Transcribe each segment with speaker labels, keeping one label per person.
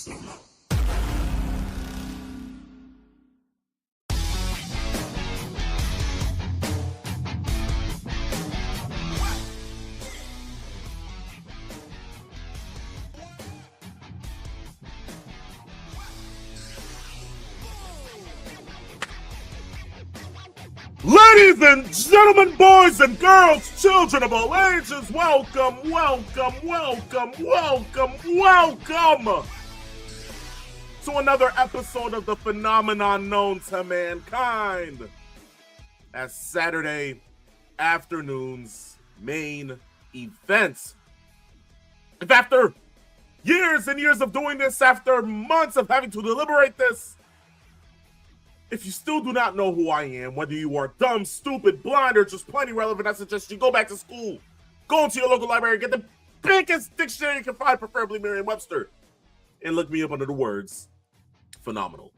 Speaker 1: Peace. Ladies and gentlemen, boys and girls, children of all ages, welcome to another episode of the phenomenon known to mankind as Saturday afternoon's main event. If after years and years of doing this, after months of having to deliberate this, if you still do not know who I am, whether you are dumb, stupid, blind, or just plain irrelevant, I suggest you go back to school, go into your local library, get the biggest dictionary you can find, preferably Merriam-Webster, and look me up under the words phenomenal.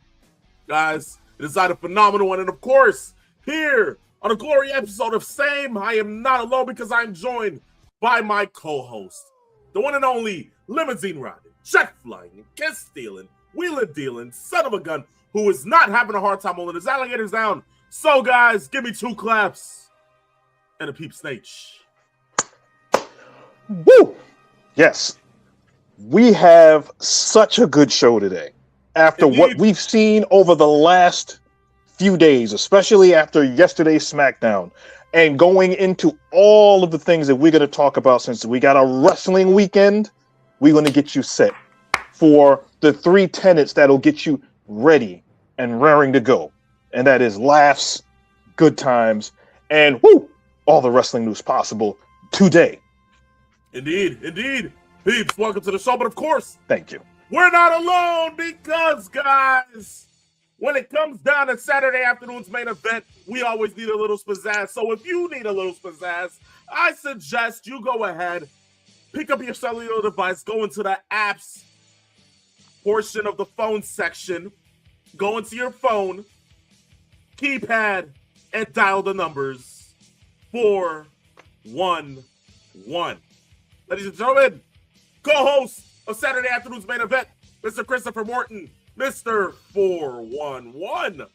Speaker 1: Guys, it is a phenomenal one, and of course, here on a glory episode of Same, I am not alone because I'm joined by my co-host, the one and only limousine riding, jet flying, kiss stealing, wheeling dealing, son of a gun, who is not having a hard time holding his alligators down. So, guys, give me 2 claps and a peep snatch.
Speaker 2: Woo! Yes. We have such a good show today. After
Speaker 1: Indeed.
Speaker 2: What we've seen over the last few days, especially after yesterday's SmackDown, and going into all of the things that we're going to talk about, since we got a wrestling weekend, we're going to get you set for the 3 tenets that'll get you ready and raring to go, and that is laughs, good times, and all the wrestling news possible today.
Speaker 1: Indeed. Peeps, welcome to the show, but of course,
Speaker 2: Thank you.
Speaker 1: we're not alone because, guys, when it comes down to Saturday afternoon's main event, we always need a little pizzazz. So if you need a little pizzazz, I suggest you go ahead, pick up your cellular device, go into the apps portion of the phone section, go into your phone, keypad, and dial the numbers 411. Ladies and gentlemen, co-host of Saturday afternoon's main event, Mr. Christopher Morton, Mr. 411.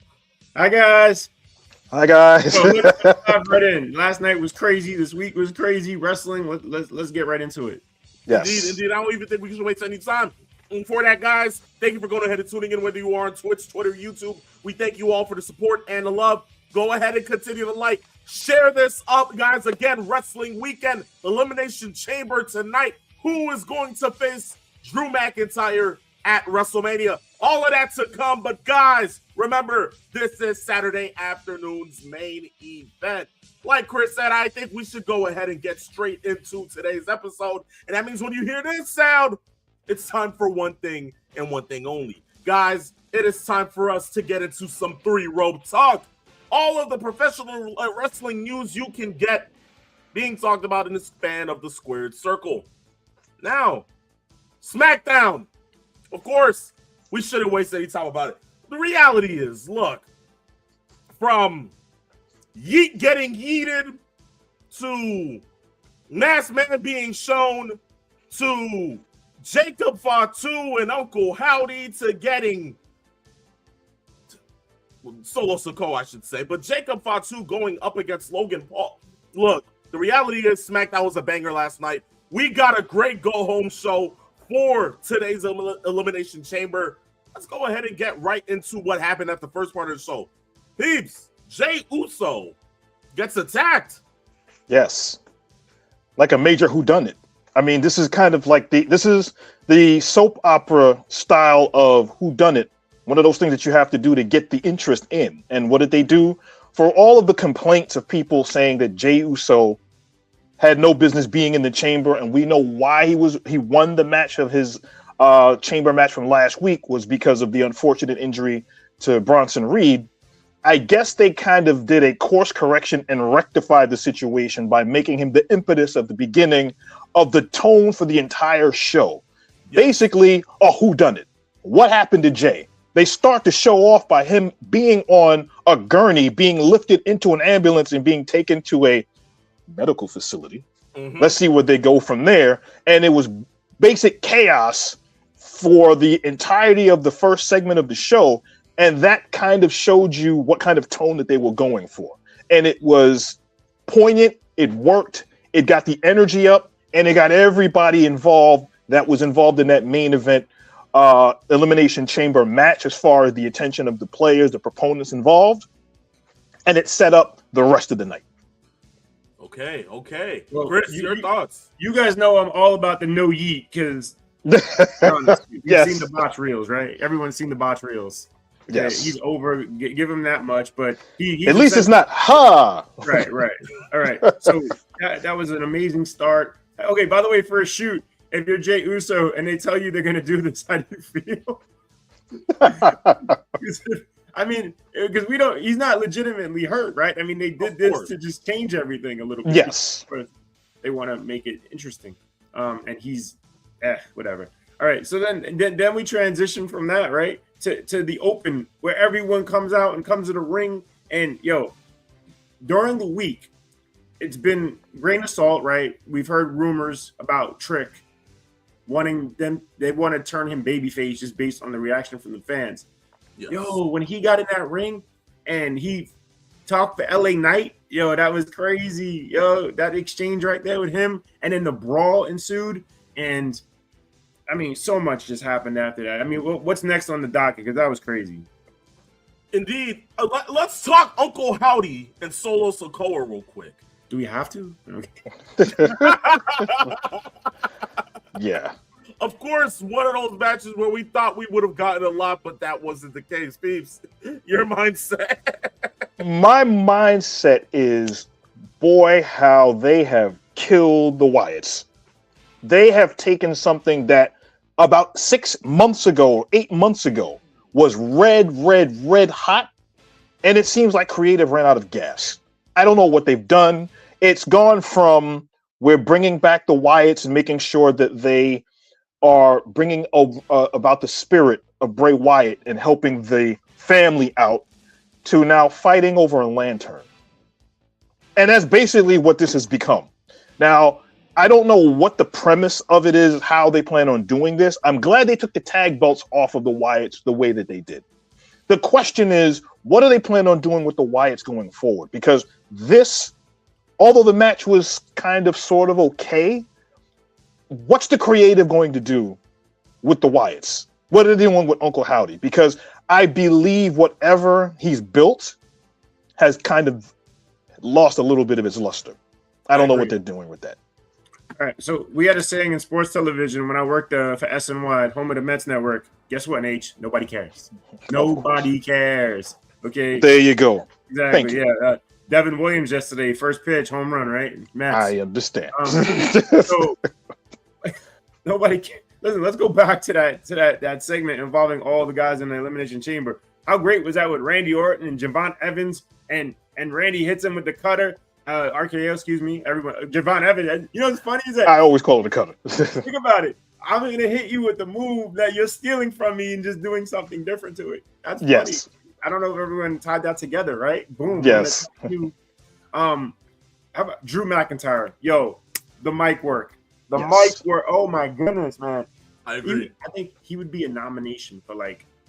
Speaker 3: Hi, guys.
Speaker 2: Hi, guys.
Speaker 3: So let's dive right in. Last night was crazy. This week was crazy. Wrestling. Let's get right into it.
Speaker 2: Yes.
Speaker 1: Indeed. I don't even think we should waste any time. And for that, guys, thank you for going ahead and tuning in, whether you are on Twitch, Twitter, YouTube. We thank you all for the support and the love. Go ahead and continue to like. Share this up, guys. Again, wrestling weekend, Elimination Chamber tonight. Who is going to face Drew McIntyre at WrestleMania? All of that to come. But, guys, remember, this is Saturday afternoon's main event. Like Chris said, I think we should go ahead and get straight into today's episode. And that means when you hear this sound, it's time for one thing and one thing only. Guys, it is time for us to get into some 3-rope talk. All of the professional wrestling news you can get being talked about in the span of the squared circle. Now, SmackDown. Of course, we shouldn't waste any time about it. The reality is, look, from getting yeeted to Masked Man being shown to Jacob Fatu and Uncle Howdy to getting Solo Sikoa, I should say, but Jacob Fatu going up against Logan Paul. Look, the reality is SmackDown was a banger last night. We got a great go-home show for today's Elimination Chamber. Let's go ahead and get right into what happened at the first part of the show. Peeps, Jey Uso gets attacked.
Speaker 2: Yes. Like a major whodunit. I mean, this is kind of like the soap opera style of whodunit. One of those things that you have to do to get the interest in. And what did they do? For all of the complaints of people saying that Jey Uso had no business being in the chamber, and we know why he won the match of his chamber match from last week was because of the unfortunate injury to Bronson Reed. I guess they kind of did a course correction and rectified the situation by making him the impetus of the beginning of the tone for the entire show. Yep. Basically, a whodunit. What happened to Jey? They start to show off by him being on a gurney, being lifted into an ambulance and being taken to a medical facility. Mm-hmm. Let's see where they go from there. And it was basic chaos for the entirety of the first segment of the show, and that kind of showed you what kind of tone that they were going for. And it was poignant, it worked, it got the energy up, and it got everybody involved that was involved in that main event Elimination Chamber match as far as the attention of the players, the proponents involved, and it set up the rest of the night.
Speaker 1: Okay.
Speaker 3: Well,
Speaker 1: Chris, your thoughts?
Speaker 3: You guys know I'm all about the no yeet because we've seen the botch reels, right? Everyone's seen the botch reels. Okay,
Speaker 2: Yes.
Speaker 3: he's over. Give him that much, but he
Speaker 2: At least it's not
Speaker 3: Right. All right. So that was an amazing start. Okay. By the way, for a shoot, if you're Jey Uso and they tell you they're gonna do this, how do you feel? I mean, because he's not legitimately hurt, right? I mean, they did this to just change everything a little bit.
Speaker 2: Yes.
Speaker 3: They want to make it interesting. And he's, whatever. All right. So then we transition from that, right, to the open where everyone comes out and comes to the ring. And during the week, it's been grain of salt, right? We've heard rumors about Trick they want to turn him babyface just based on the reaction from the fans.
Speaker 1: Yes.
Speaker 3: When he got in that ring and he talked to LA Knight, that was crazy. That exchange right there with him, and then the brawl ensued, and I mean, so much just happened after that. I mean, what's next on the docket? Because that was crazy.
Speaker 1: Indeed. Let's talk Uncle Howdy and Solo Sikoa real quick.
Speaker 3: Do we have to? Okay.
Speaker 2: Yeah.
Speaker 1: Of course, one of those matches where we thought we would have gotten a lot, but that wasn't the case. Peeps, your mindset.
Speaker 2: My mindset is, boy, how they have killed the Wyatts. They have taken something that about 6 months ago, 8 months ago, was red hot, and it seems like creative ran out of gas. I don't know what they've done. It's gone from we're bringing back the Wyatts and making sure that they are bringing about the spirit of Bray Wyatt and helping the family out to now fighting over a lantern. And that's basically what this has become. Now, I don't know what the premise of it is, how they plan on doing this. I'm glad they took the tag belts off of the Wyatts the way that they did. The question is, what do they plan on doing with the Wyatts going forward? Because this, although the match was kind of sort of okay, what's the creative going to do with the Wyatts? What are they doing with Uncle Howdy? Because I believe whatever he's built has kind of lost a little bit of its luster. I don't know what they're doing with that.
Speaker 3: All right, so we had a saying in sports television when I worked for SNY, home of the Mets Network. Guess what, H? Nobody cares. Nobody cares. Okay.
Speaker 2: There you go.
Speaker 3: Exactly.
Speaker 2: Thank you.
Speaker 3: Yeah. Devin Williams yesterday, first pitch, home run, right? Mets.
Speaker 2: I understand.
Speaker 3: So nobody cares. Listen, let's go back to that segment involving all the guys in the Elimination Chamber. How great was that with Randy Orton and Javon Evans, and Randy hits him with the cutter. RKO, excuse me, everyone. Javon Evans. You know what's funny is that
Speaker 2: I always call it a cutter.
Speaker 3: think about it. I'm going to hit you with the move that you're stealing from me and just doing something different to it. That's funny.
Speaker 2: Yes.
Speaker 3: I don't know if everyone tied that together, right? Boom.
Speaker 2: Yes.
Speaker 3: How about Drew McIntyre? The mic work. The
Speaker 2: Yes.
Speaker 3: mic work. Oh my goodness, man.
Speaker 1: I agree.
Speaker 3: I think he would be a nomination for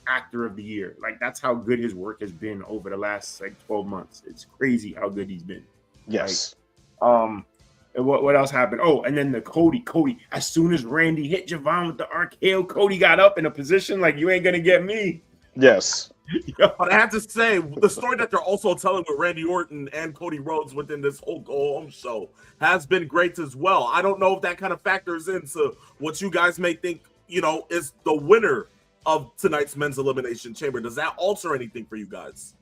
Speaker 3: actor of the year. That's how good his work has been over the last 12 months. It's crazy how good he's been.
Speaker 2: Yes.
Speaker 3: And what else happened? Oh, and then the Cody. As soon as Randy hit Javon with the RKO, Cody got up in a position like, you ain't gonna get me.
Speaker 2: Yes.
Speaker 1: But I have to say, the story that they're also telling with Randy Orton and Cody Rhodes within this whole Go Home show has been great as well. I don't know if that kind of factors into what you guys may think, is the winner of tonight's men's elimination chamber. Does that alter anything for you guys?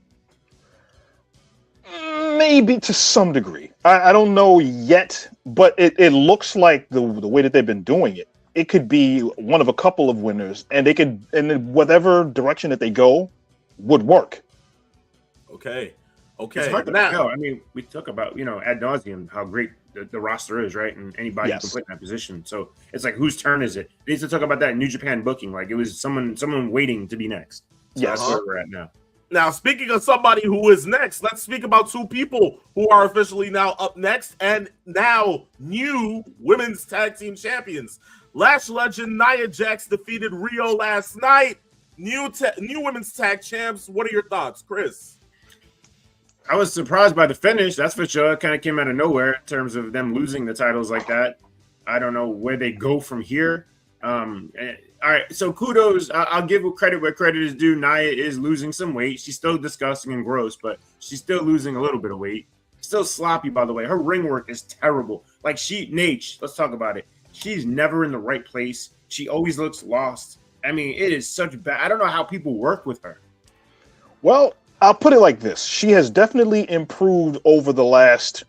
Speaker 2: Maybe to some degree. I don't know yet, but it looks like the way that they've been doing it, it could be one of a couple of winners, and in whatever direction that they go would work.
Speaker 1: Okay.
Speaker 3: It's hard to tell. I mean, we talk about, ad nauseum how great the roster is, right? And anybody can play in that position. So it's like, whose turn is it? They used to talk about that in New Japan booking. Like, it was someone waiting to be next. So
Speaker 2: Yes.
Speaker 3: That's where we're at now.
Speaker 1: Now, speaking of somebody who is next, let's speak about two people who are officially now up next and now new women's tag team champions. Lash legend Nia Jax defeated Rio last night. New women's tag champs. What are your thoughts, Chris?
Speaker 3: I was surprised by the finish. That's for sure. It kind of came out of nowhere in terms of them losing the titles like that. I don't know where they go from here. All right, so kudos. I'll give credit where credit is due. Nia is losing some weight. She's still disgusting and gross, but she's still losing a little bit of weight. Still sloppy, by the way. Her ring work is terrible. Like Nate, let's talk about it. She's never in the right place. She always looks lost. I mean, it is such bad. I don't know how people work with her.
Speaker 2: Well, I'll put it like this. She has definitely improved over the last,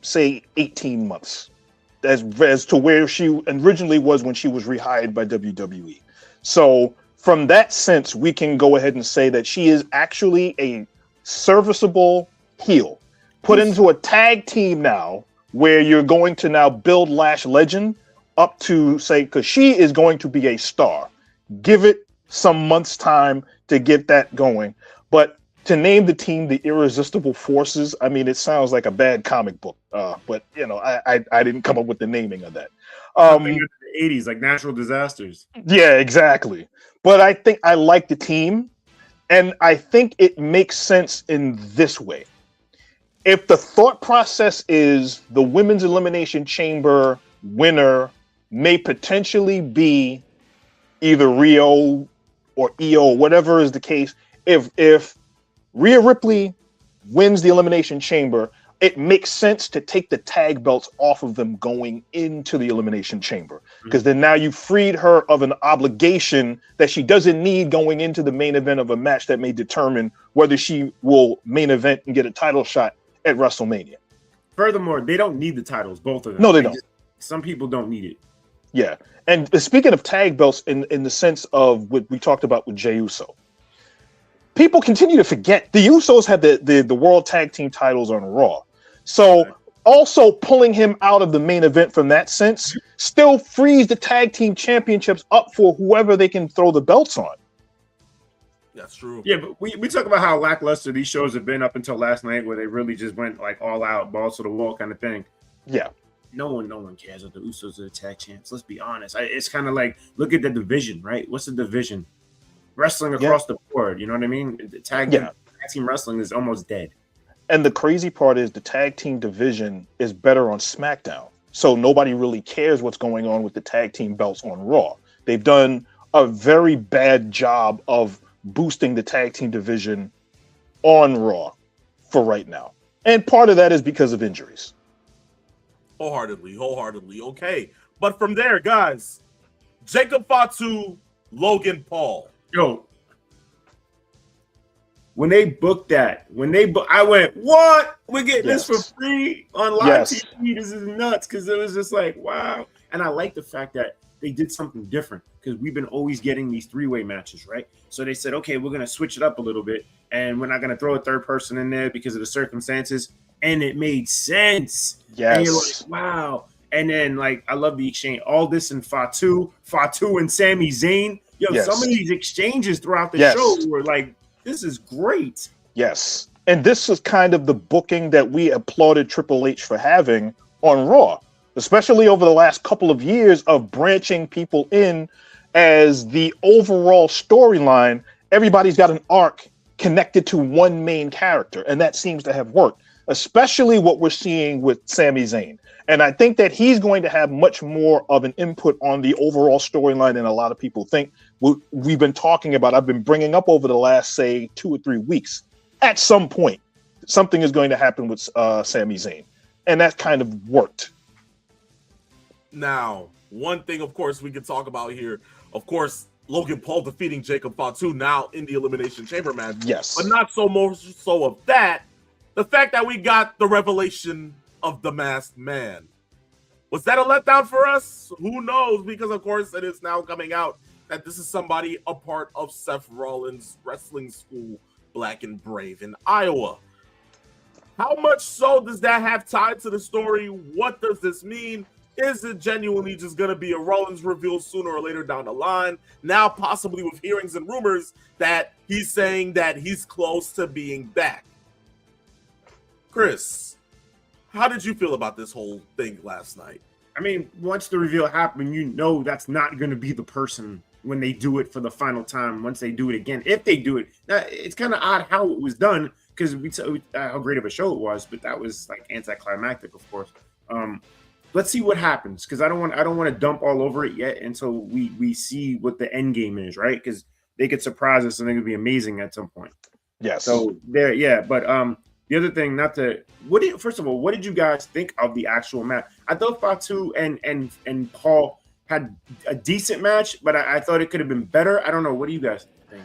Speaker 2: say, 18 months as to where she originally was when she was rehired by WWE. So from that sense, we can go ahead and say that she is actually a serviceable heel. Put into a tag team now where you're going to now build Lash Legend up to, say, because she is going to be a star. Give it some months' time to get that going. But to name the team the Irresistible Forces, I mean, it sounds like a bad comic book. But, you know, I didn't come up with the naming of that.
Speaker 3: Something in the 80s, like natural disasters.
Speaker 2: Yeah, exactly. But I think I like the team. And I think it makes sense in this way. If the thought process is the Women's Elimination Chamber winner may potentially be either Rio or Io, whatever is the case, if Rhea Ripley wins the Elimination Chamber, it makes sense to take the tag belts off of them going into the Elimination Chamber. Because then now you freed her of an obligation that she doesn't need going into the main event of a match that may determine whether she will main event and get a title shot at WrestleMania.
Speaker 3: Furthermore, they don't need the titles, both of them.
Speaker 2: No, they don't.
Speaker 3: Some people don't need it.
Speaker 2: Yeah. And speaking of tag belts in the sense of what we talked about with Jey Uso, people continue to forget the Usos had the World Tag Team titles on Raw. So also pulling him out of the main event from that sense still frees the tag team championships up for whoever they can throw the belts on.
Speaker 1: That's true.
Speaker 3: Yeah, but we talk about how lackluster these shows have been up until last night, where they really just went like all out, balls to the wall kind of thing.
Speaker 2: Yeah.
Speaker 3: No one cares if the Usos are the tag champs. Let's be honest. It's kind of like, look at the division, right? What's the division? Wrestling across the board. You know what I mean? The tag team wrestling is almost dead.
Speaker 2: And the crazy part is the tag team division is better on SmackDown. So nobody really cares what's going on with the tag team belts on Raw. They've done a very bad job of boosting the tag team division on Raw for right now. And part of that is because of injuries.
Speaker 1: Wholeheartedly. Okay. But from there, guys, Jacob Fatu, Logan Paul.
Speaker 3: Yo, when they booked that, I went, what? We're getting this for free on live TV. This is nuts, because it was just like, wow. And I like the fact that they did something different, because we've been always getting these three-way matches, right? So they said, okay, we're going to switch it up a little bit, and we're not going to throw a third person in there because of the circumstances. And it made sense.
Speaker 2: Yes.
Speaker 3: And you're like, wow. And then, like, I love the exchange. All this and Fatu and Sami Zayn. Yo, some of these exchanges throughout the show were like, this is great.
Speaker 2: Yes. And this is kind of the booking that we applauded Triple H for having on Raw, especially over the last couple of years of branching people in as the overall storyline. Everybody's got an arc connected to one main character, and that seems to have worked, especially what we're seeing with Sami Zayn. And I think that he's going to have much more of an input on the overall storyline than a lot of people think. We've been talking about, I've been bringing up over the last, say, 2 or 3 weeks. At some point, something is going to happen with Sami Zayn. And that kind of worked.
Speaker 1: Now, one thing, of course, we can talk about here, of course, Logan Paul defeating Jacob Fatu now in the Elimination Chamber match.
Speaker 2: Yes.
Speaker 1: But not so more so of that. The fact that we got the revelation of the Masked Man. Was that a letdown for us? Who knows? Because, of course, it is now coming out that this is somebody a part of Seth Rollins' wrestling school, Black and Brave in Iowa. How much so does that have tied to the story? What does this mean? Is it genuinely just going to be a Rollins reveal sooner or later down the line? Now, possibly with hearings and rumors that he's saying that he's close to being back. Chris, how did you feel about this whole thing last night?
Speaker 3: I mean, once the reveal happened, you know that's not going to be the person when they do it for the final time. Once they do it again, if they do it, now, it's kind of odd how it was done because how great of a show it was, but that was like anticlimactic, of course. Let's see what happens because I don't want to dump all over it yet until we see what the end game is, right? Because they could surprise us and they're gonna be amazing at some point.
Speaker 2: Yes.
Speaker 3: So there, yeah. But the other thing, first of all, what did you guys think of the actual match? I thought Fatu and Paul had a decent match, but I thought it could have been better. I don't know. What do you guys think?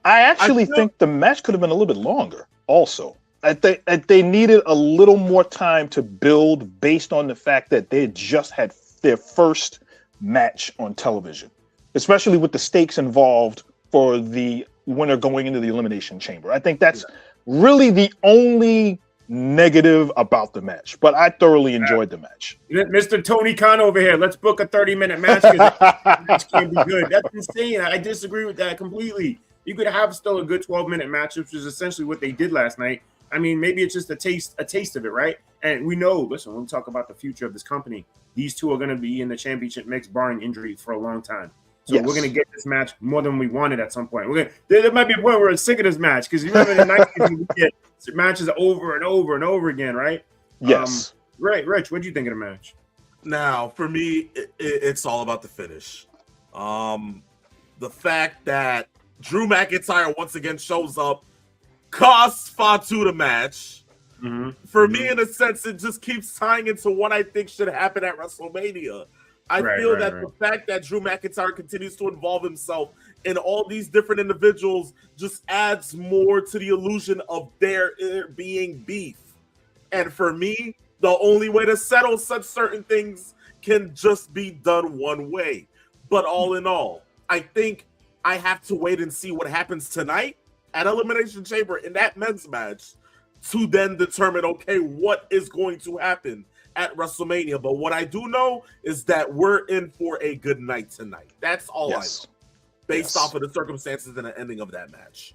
Speaker 2: I actually think the match could have been a little bit longer. Also, I think they needed a little more time to build based on the fact that they just had their first match on television, especially with the stakes involved for the winner going into the Elimination Chamber. I think that's really the only negative about the match, but I thoroughly enjoyed the match.
Speaker 3: Mr. Tony Khan over here, let's book a 30-minute match because the match can't be good. That's insane. I disagree with that completely. You could have still a good 12-minute match, which is essentially what they did last night. I mean, maybe it's just a taste of it, right? And we know, listen, when we talk about the future of this company, these two are going to be in the championship mix, barring injury, for a long time. So we're going to get this match more than we wanted at some point. There might be a point where we're sick of this match because you remember in the 90s we get matches over and over and over again, right?
Speaker 2: Yes.
Speaker 3: Right, Rich, what do you think of the match?
Speaker 1: Now, for me, it's all about the finish. The fact that Drew McIntyre once again shows up, costs Fatu the match.
Speaker 3: Mm-hmm.
Speaker 1: For me, in a sense, it just keeps tying into what I think should happen at WrestleMania. I feel that the fact that Drew McIntyre continues to involve himself in all these different individuals just adds more to the illusion of there being beef. And for me, the only way to settle such certain things can just be done one way. But all in all, I think I have to wait and see what happens tonight at Elimination Chamber in that men's match to then determine, okay, what is going to happen at WrestleMania. But what I do know is that we're in for a good night tonight. That's all I know, based off of the circumstances and the ending of that match.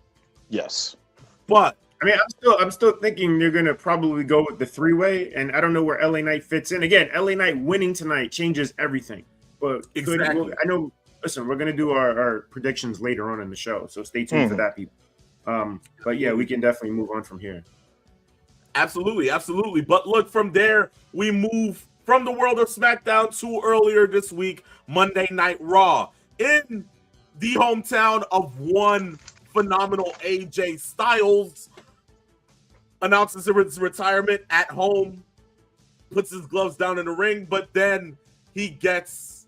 Speaker 2: Yes.
Speaker 1: But
Speaker 3: I mean, I'm still thinking they're gonna probably go with the three-way, and I don't know where LA Knight fits in. Again, LA Knight winning tonight changes everything. But
Speaker 1: exactly.
Speaker 3: I know. Listen, we're gonna do our predictions later on in the show, so stay tuned for that, people. But yeah, we can definitely move on from here.
Speaker 1: Absolutely, absolutely. But look, from there, we move from the world of SmackDown to earlier this week, Monday Night Raw. In the hometown of one phenomenal AJ Styles, announces his retirement at home, puts his gloves down in the ring, but then he gets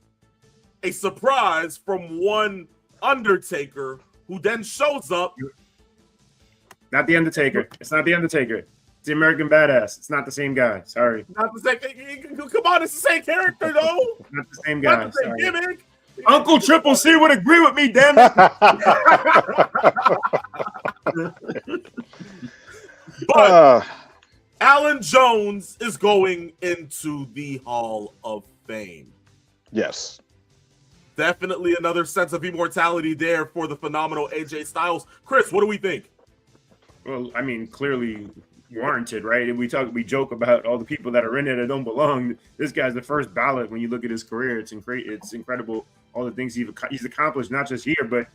Speaker 1: a surprise from one Undertaker, who then shows up.
Speaker 3: Not the Undertaker. It's not the Undertaker. It's the American Badass. It's not the same guy. Sorry.
Speaker 1: Not the same. Come on, it's the same character, though.
Speaker 3: Not the same guy.
Speaker 1: Not the same gimmick.
Speaker 3: Uncle Triple C would agree with me, damn it.
Speaker 1: But Alan Jones is going into the Hall of Fame.
Speaker 2: Yes.
Speaker 1: Definitely another sense of immortality there for the phenomenal AJ Styles. Chris, what do we think?
Speaker 3: Well, I mean, clearly warranted, right? And we joke about all the people that are in it that don't belong. This guy's the first ballot when you look at his career. It's incredible all the things he's accomplished, not just here, but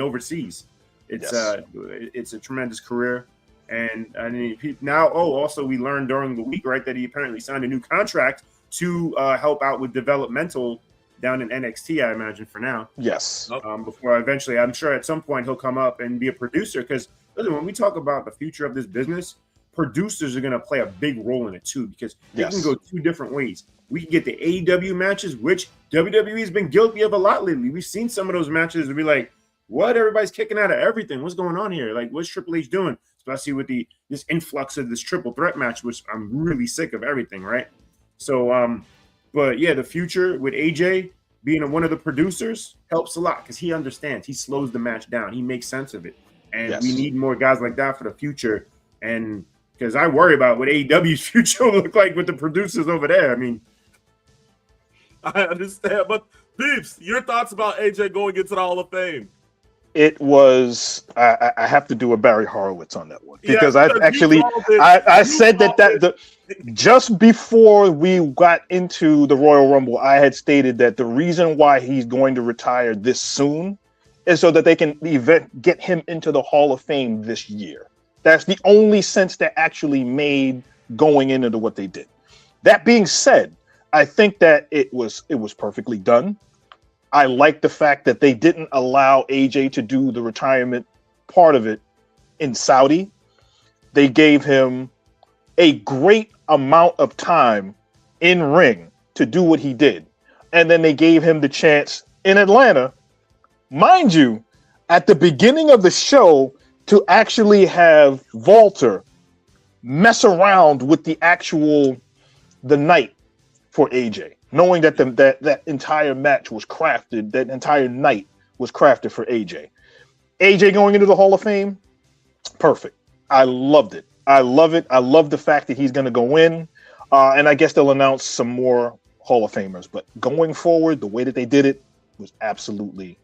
Speaker 3: overseas. It's a tremendous career. And now, also we learned during the week, right, that he apparently signed a new contract to help out with developmental down in NXT, I imagine, for now.
Speaker 2: Yes.
Speaker 3: Before eventually, I'm sure at some point he'll come up and be a producer, because listen, when we talk about the future of this business, producers are going to play a big role in it too, because they can go two different ways. We can get the AEW matches, which WWE has been guilty of a lot lately. We've seen some of those matches and be like, what? Everybody's kicking out of everything. What's going on here? Like, what's Triple H doing? Especially with this influx of this triple threat match, which I'm really sick of everything, right? So, but yeah, the future with AJ being one of the producers helps a lot because he understands. He slows the match down. He makes sense of it. And we need more guys like that for the future. And because I worry about what AEW's future will look like with the producers over there. I mean,
Speaker 1: I understand. But, Peeps, your thoughts about AJ going into the Hall of Fame?
Speaker 2: It was. I have to do a Barry Horowitz on that one because
Speaker 1: Yeah,
Speaker 2: I actually I said that just before we got into the Royal Rumble, I had stated that the reason why he's going to retire this soon is so that they can get him into the Hall of Fame this year. That's the only sense that actually made going into what they did. That being said, I think that it was perfectly done. I like the fact that they didn't allow AJ to do the retirement part of it in Saudi. They gave him a great amount of time in ring to do what he did. And then they gave him the chance in Atlanta, mind you, at the beginning of the show to actually have Walter mess around with the night for AJ. Knowing that that entire match was crafted, that entire night was crafted for AJ. AJ going into the Hall of Fame, perfect. I loved it. I love it. I love the fact that he's going to go in, and I guess they'll announce some more Hall of Famers. But going forward, the way that they did it was absolutely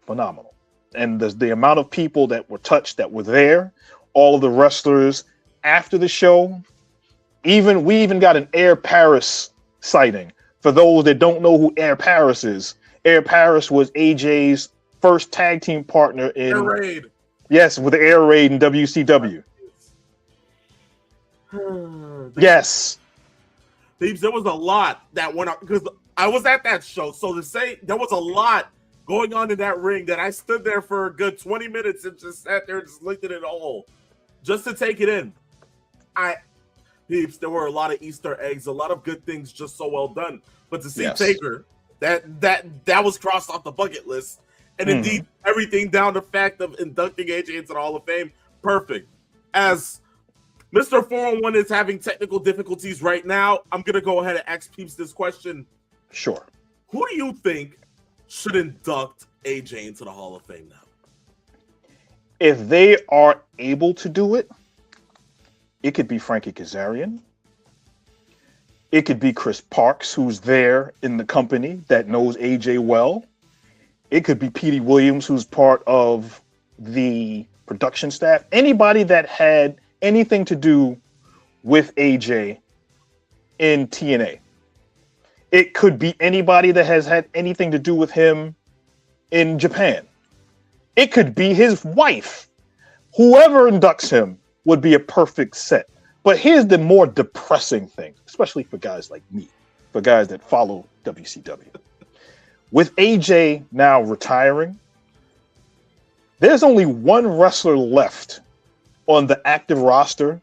Speaker 2: phenomenal. And the amount of people that were touched, that were there, all of the wrestlers after the show, we even got an Air Paris sighting. For those that don't know who Air Paris is, Air Paris was AJ's first tag team partner in
Speaker 1: Air Raid.
Speaker 2: Yes, with the Air Raid in WCW. Yes.
Speaker 1: Thieves, there was a lot that went on because I was at that show. So to say there was a lot going on in that ring that I stood there for a good 20 minutes and just sat there and just looked at it all just to take it in. Peeps, there were a lot of Easter eggs, a lot of good things just so well done. But to see Taker, that was crossed off the bucket list. And indeed, everything down to the fact of inducting AJ into the Hall of Fame, perfect. As Mr. 401 is having technical difficulties right now, I'm going to go ahead and ask Peeps this question.
Speaker 2: Sure.
Speaker 1: Who do you think should induct AJ into the Hall of Fame now?
Speaker 2: If they are able to do it, it could be Frankie Kazarian. It could be Chris Parks, who's there in the company that knows AJ well. It could be Petey Williams, who's part of the production staff. Anybody that had anything to do with AJ in TNA. It could be anybody that has had anything to do with him in Japan. It could be his wife. Whoever inducts him would be a perfect set. But here's the more depressing thing, especially for guys like me, for guys that follow WCW. With AJ now retiring, there's only one wrestler left on the active roster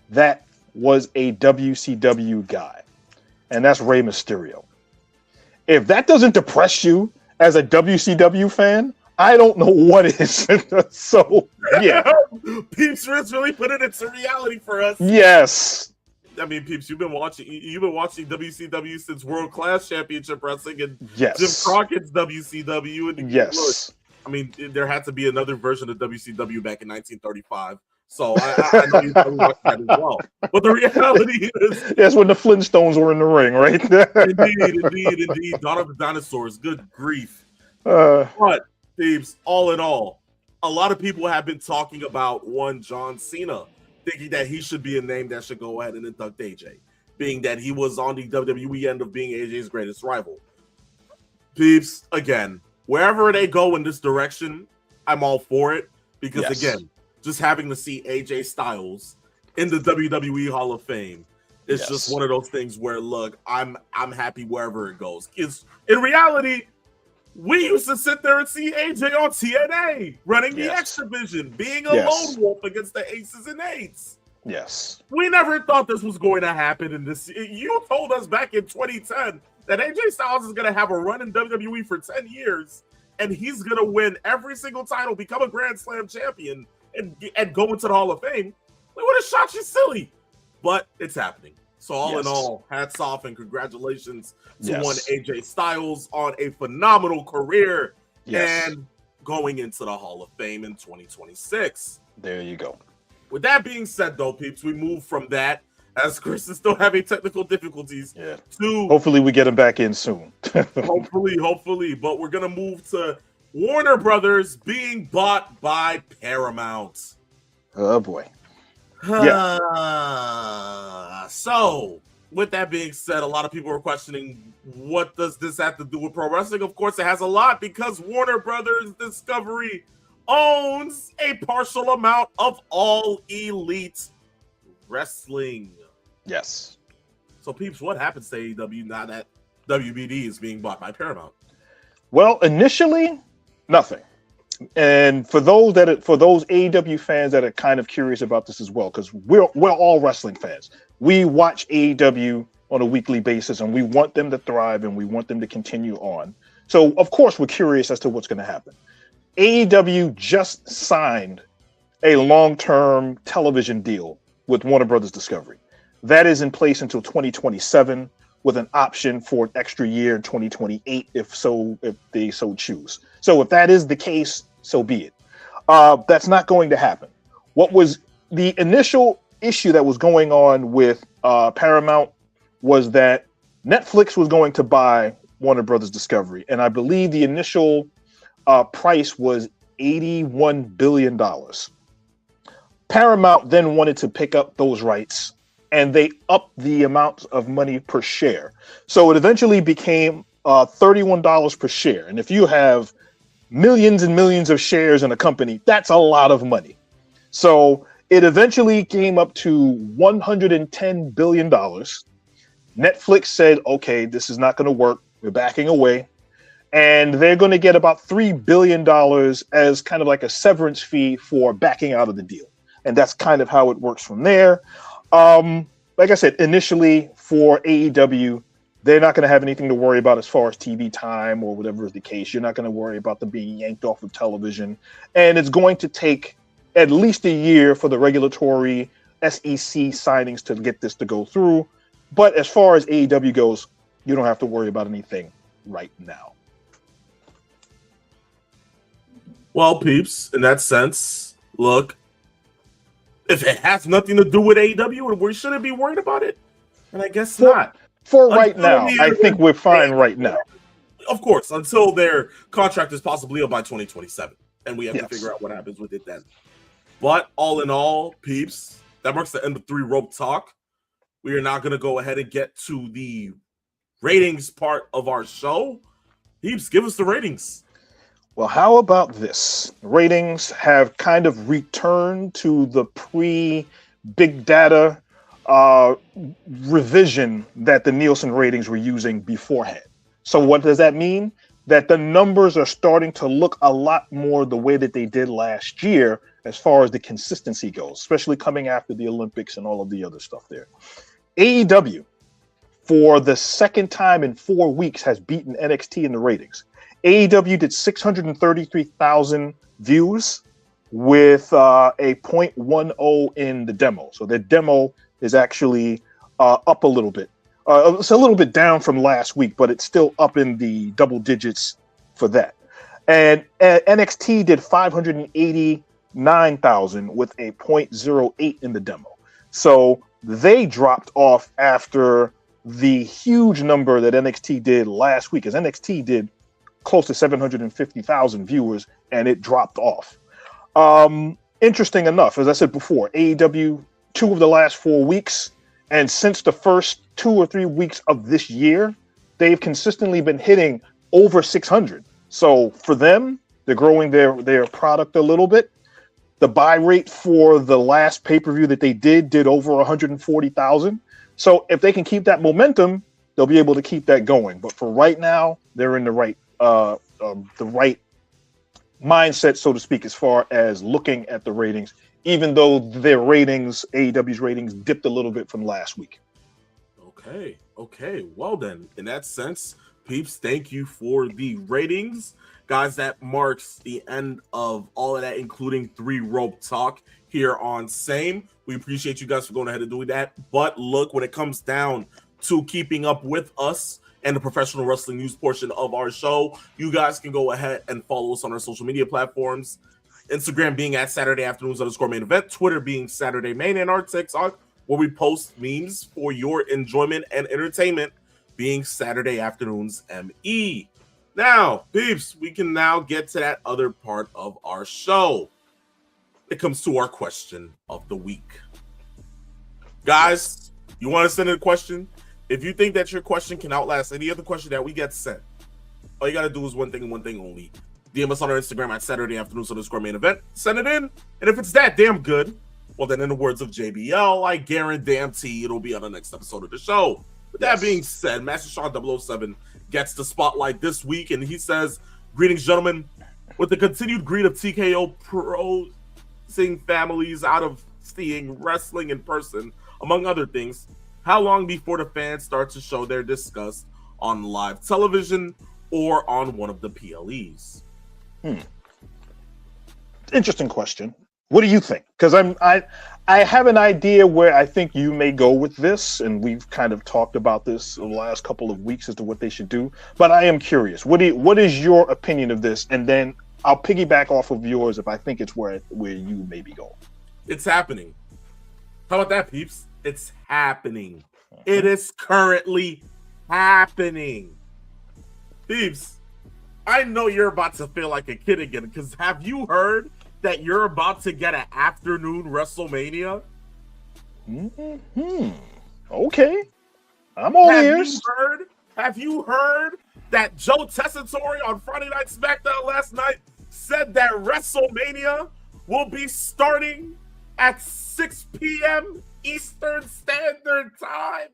Speaker 2: that was a WCW guy, and that's Rey Mysterio. If that doesn't depress you as a WCW fan, I don't know what is. So, yeah.
Speaker 1: Peeps really put it into reality for us.
Speaker 2: Yes.
Speaker 1: I mean, Peeps, you've been watching WCW since World Class Championship Wrestling and
Speaker 2: yes.
Speaker 1: Jim Crockett's WCW. And
Speaker 2: yes.
Speaker 1: Look, I mean, there had to be another version of WCW back in 1935. So I know you probably watched that as well. But the reality is...
Speaker 2: That's when the Flintstones were in the ring, right?
Speaker 1: Indeed. Dawn of the Dinosaurs. Good grief. But, Thieves, all in all, a lot of people have been talking about one John Cena, thinking that he should be a name that should go ahead and induct AJ, being that he was on the WWE end of being AJ's greatest rival. Peeps, again, wherever they go in this direction, I'm all for it, because again, just having to see AJ Styles in the WWE Hall of Fame is just one of those things where, look, I'm happy wherever it goes. Because in reality, we used to sit there and see AJ on TNA running the X Division, being a lone wolf against the Aces and Eights.
Speaker 2: Yes.
Speaker 1: We never thought this was going to happen in this. You told us back in 2010 that AJ Styles is going to have a run in WWE for 10 years, and he's going to win every single title, become a Grand Slam champion, and go into the Hall of Fame. We would have shot you silly, but it's happening. So all in all, hats off and congratulations to one AJ Styles on a phenomenal career and going into the Hall of Fame in 2026.
Speaker 2: There you go.
Speaker 1: With that being said, though, peeps, we move from that, as Chris is still having technical difficulties, to...
Speaker 2: Hopefully we get him back in soon.
Speaker 1: hopefully. But we're going to move to Warner Brothers being bought by Paramount.
Speaker 2: Oh boy. Yeah.
Speaker 1: So, with that being said, a lot of people are questioning, what does this have to do with pro wrestling? Of course, it has a lot, because Warner Brothers Discovery owns a partial amount of All Elite Wrestling.
Speaker 2: Yes.
Speaker 1: So, peeps, what happens to AEW now that WBD is being bought by Paramount?
Speaker 2: Well, initially, nothing. And for those AEW fans that are kind of curious about this as well, because we're all wrestling fans. We watch AEW on a weekly basis, and we want them to thrive, and we want them to continue on. So, of course, we're curious as to what's going to happen. AEW just signed a long-term television deal with Warner Brothers Discovery. That is in place until 2027, with an option for an extra year in 2028, if they so choose. So if that is the case, so be it. That's not going to happen. What was the initial issue that was going on with Paramount was that Netflix was going to buy Warner Brothers Discovery, and I believe the initial price was $81 billion. Paramount then wanted to pick up those rights, and they upped the amount of money per share. So it eventually became $31 per share. And if you have millions and millions of shares in a company, that's a lot of money. So it eventually came up to $110 billion. Netflix said, okay, this is not going to work. We're backing away. And they're going to get about $3 billion as kind of like a severance fee for backing out of the deal. And that's kind of how it works from there. Like I said, initially for AEW, they're not going to have anything to worry about as far as TV time or whatever is the case. You're not going to worry about them being yanked off of television. And it's going to take at least a year for the regulatory SEC signings to get this to go through. But as far as AEW goes, you don't have to worry about anything right now.
Speaker 1: Well, peeps, in that sense, look, if it has nothing to do with AEW, we shouldn't be worried about it. And I guess not.
Speaker 2: For right now, I think we're fine right now.
Speaker 1: Of course, until their contract is possibly up by 2027. And we have to figure out what happens with it then. But all in all, peeps, that marks the end of Three Rope Talk. We are now going to go ahead and get to the ratings part of our show. Peeps, give us the ratings.
Speaker 2: Well, how about this? Ratings have kind of returned to the pre-big data revision that the Nielsen ratings were using beforehand. So what does that mean? That the numbers are starting to look a lot more the way that they did last year as far as the consistency goes, especially coming after the Olympics and all of the other stuff there. AEW, for the second time in 4 weeks, has beaten NXT in the ratings. AEW did 633,000 views with a 0.10 in the demo. So their demo is actually up a little bit. It's a little bit down from last week, but it's still up in the double digits for that. And NXT did 589,000 with a 0.08 in the demo. So they dropped off after the huge number that NXT did last week, as NXT did close to 750,000 viewers, and it dropped off. Interesting enough, as I said before, AEW 2 of the last 4 weeks, and since the first 2 or 3 weeks of this year, they've consistently been hitting over 600. So for them, they're growing their product a little bit. The buy rate for the last pay-per-view that they did over 140,000. So if they can keep that momentum, they'll be able to keep that going. But for right now, they're in the right mindset, so to speak, as far as looking at the ratings, even though their ratings, AEW's ratings, dipped a little bit from last week.
Speaker 1: Okay. Well then, in that sense, peeps, thank you for the ratings. Guys, that marks the end of all of that, including Three Rope Talk here on Same. We appreciate you guys for going ahead and doing that. But look, when it comes down to keeping up with us and the professional wrestling news portion of our show, you guys can go ahead and follow us on our social media platforms. Instagram being at Saturday Afternoons _main event, Twitter being Saturday Main, and our TikTok, where we post memes for your enjoyment and entertainment, being Saturday Afternoons ME. Now, peeps, we can now get to that other part of our show. It comes to our question of the week. Guys, you want to send in a question? If you think that your question can outlast any other question that we get sent, all you got to do is one thing and one thing only. DM us on our Instagram at Saturday Afternoon _ main event. Send it in. And if it's that damn good, well, then in the words of JBL, I guarantee it'll be on the next episode of the show. With that being said, Master Sean 007 gets the spotlight this week, and he says, "Greetings, gentlemen. With the continued greed of TKO prosing families out of seeing wrestling in person, among other things, how long before the fans start to show their disgust on live television or on one of the PLEs?"
Speaker 2: Interesting question. What do you think? Because I have an idea where I think you may go with this, and we've kind of talked about this the last couple of weeks as to what they should do. But I am curious. What is your opinion of this? And then I'll piggyback off of yours if I think it's where you maybe go.
Speaker 1: It's happening. How about that, peeps? It's happening. It is currently happening. Peeps, I know you're about to feel like a kid again, because have you heard that you're about to get an afternoon WrestleMania?
Speaker 2: Okay. I'm all ears.
Speaker 1: Have you heard that Joe Tessitore on Friday Night SmackDown last night said that WrestleMania will be starting at 6 p.m. Eastern Standard Time?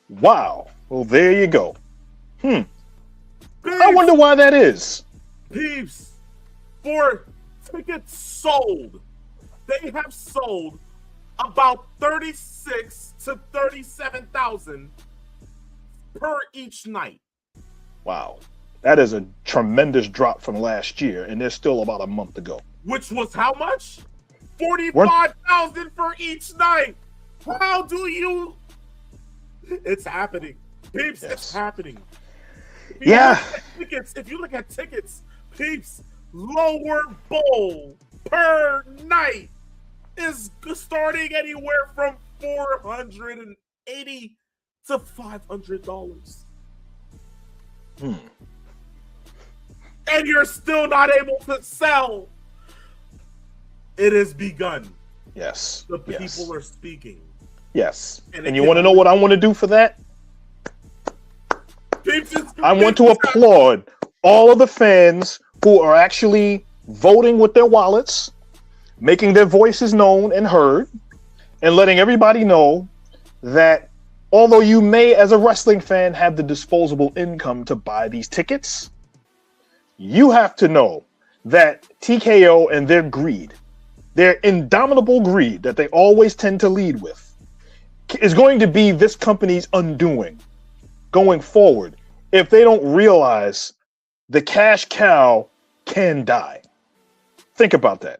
Speaker 2: Wow. Well, there you go. I wonder why that is.
Speaker 1: Peeps, for tickets sold, they have sold about 36 to 37,000 per each night.
Speaker 2: Wow. That is a tremendous drop from last year, and there's still about a month to go.
Speaker 1: Which was how much? 45,000 for each night. How do you? It's happening. Peeps,
Speaker 2: Yes.
Speaker 1: It's happening. If you look at tickets, peeps, lower bowl per night is starting anywhere from $480 to $500. And you're still not able to sell. It has begun.
Speaker 2: Yes.
Speaker 1: The people are speaking.
Speaker 2: Yes. And you want to know what I want to do for that? I want to applaud all of the fans who are actually voting with their wallets, making their voices known and heard, and letting everybody know that although you may, as a wrestling fan, have the disposable income to buy these tickets, you have to know that TKO and their greed, their indomitable greed that they always tend to lead with, is going to be this company's undoing going forward if they don't realize the cash cow can die. Think about that.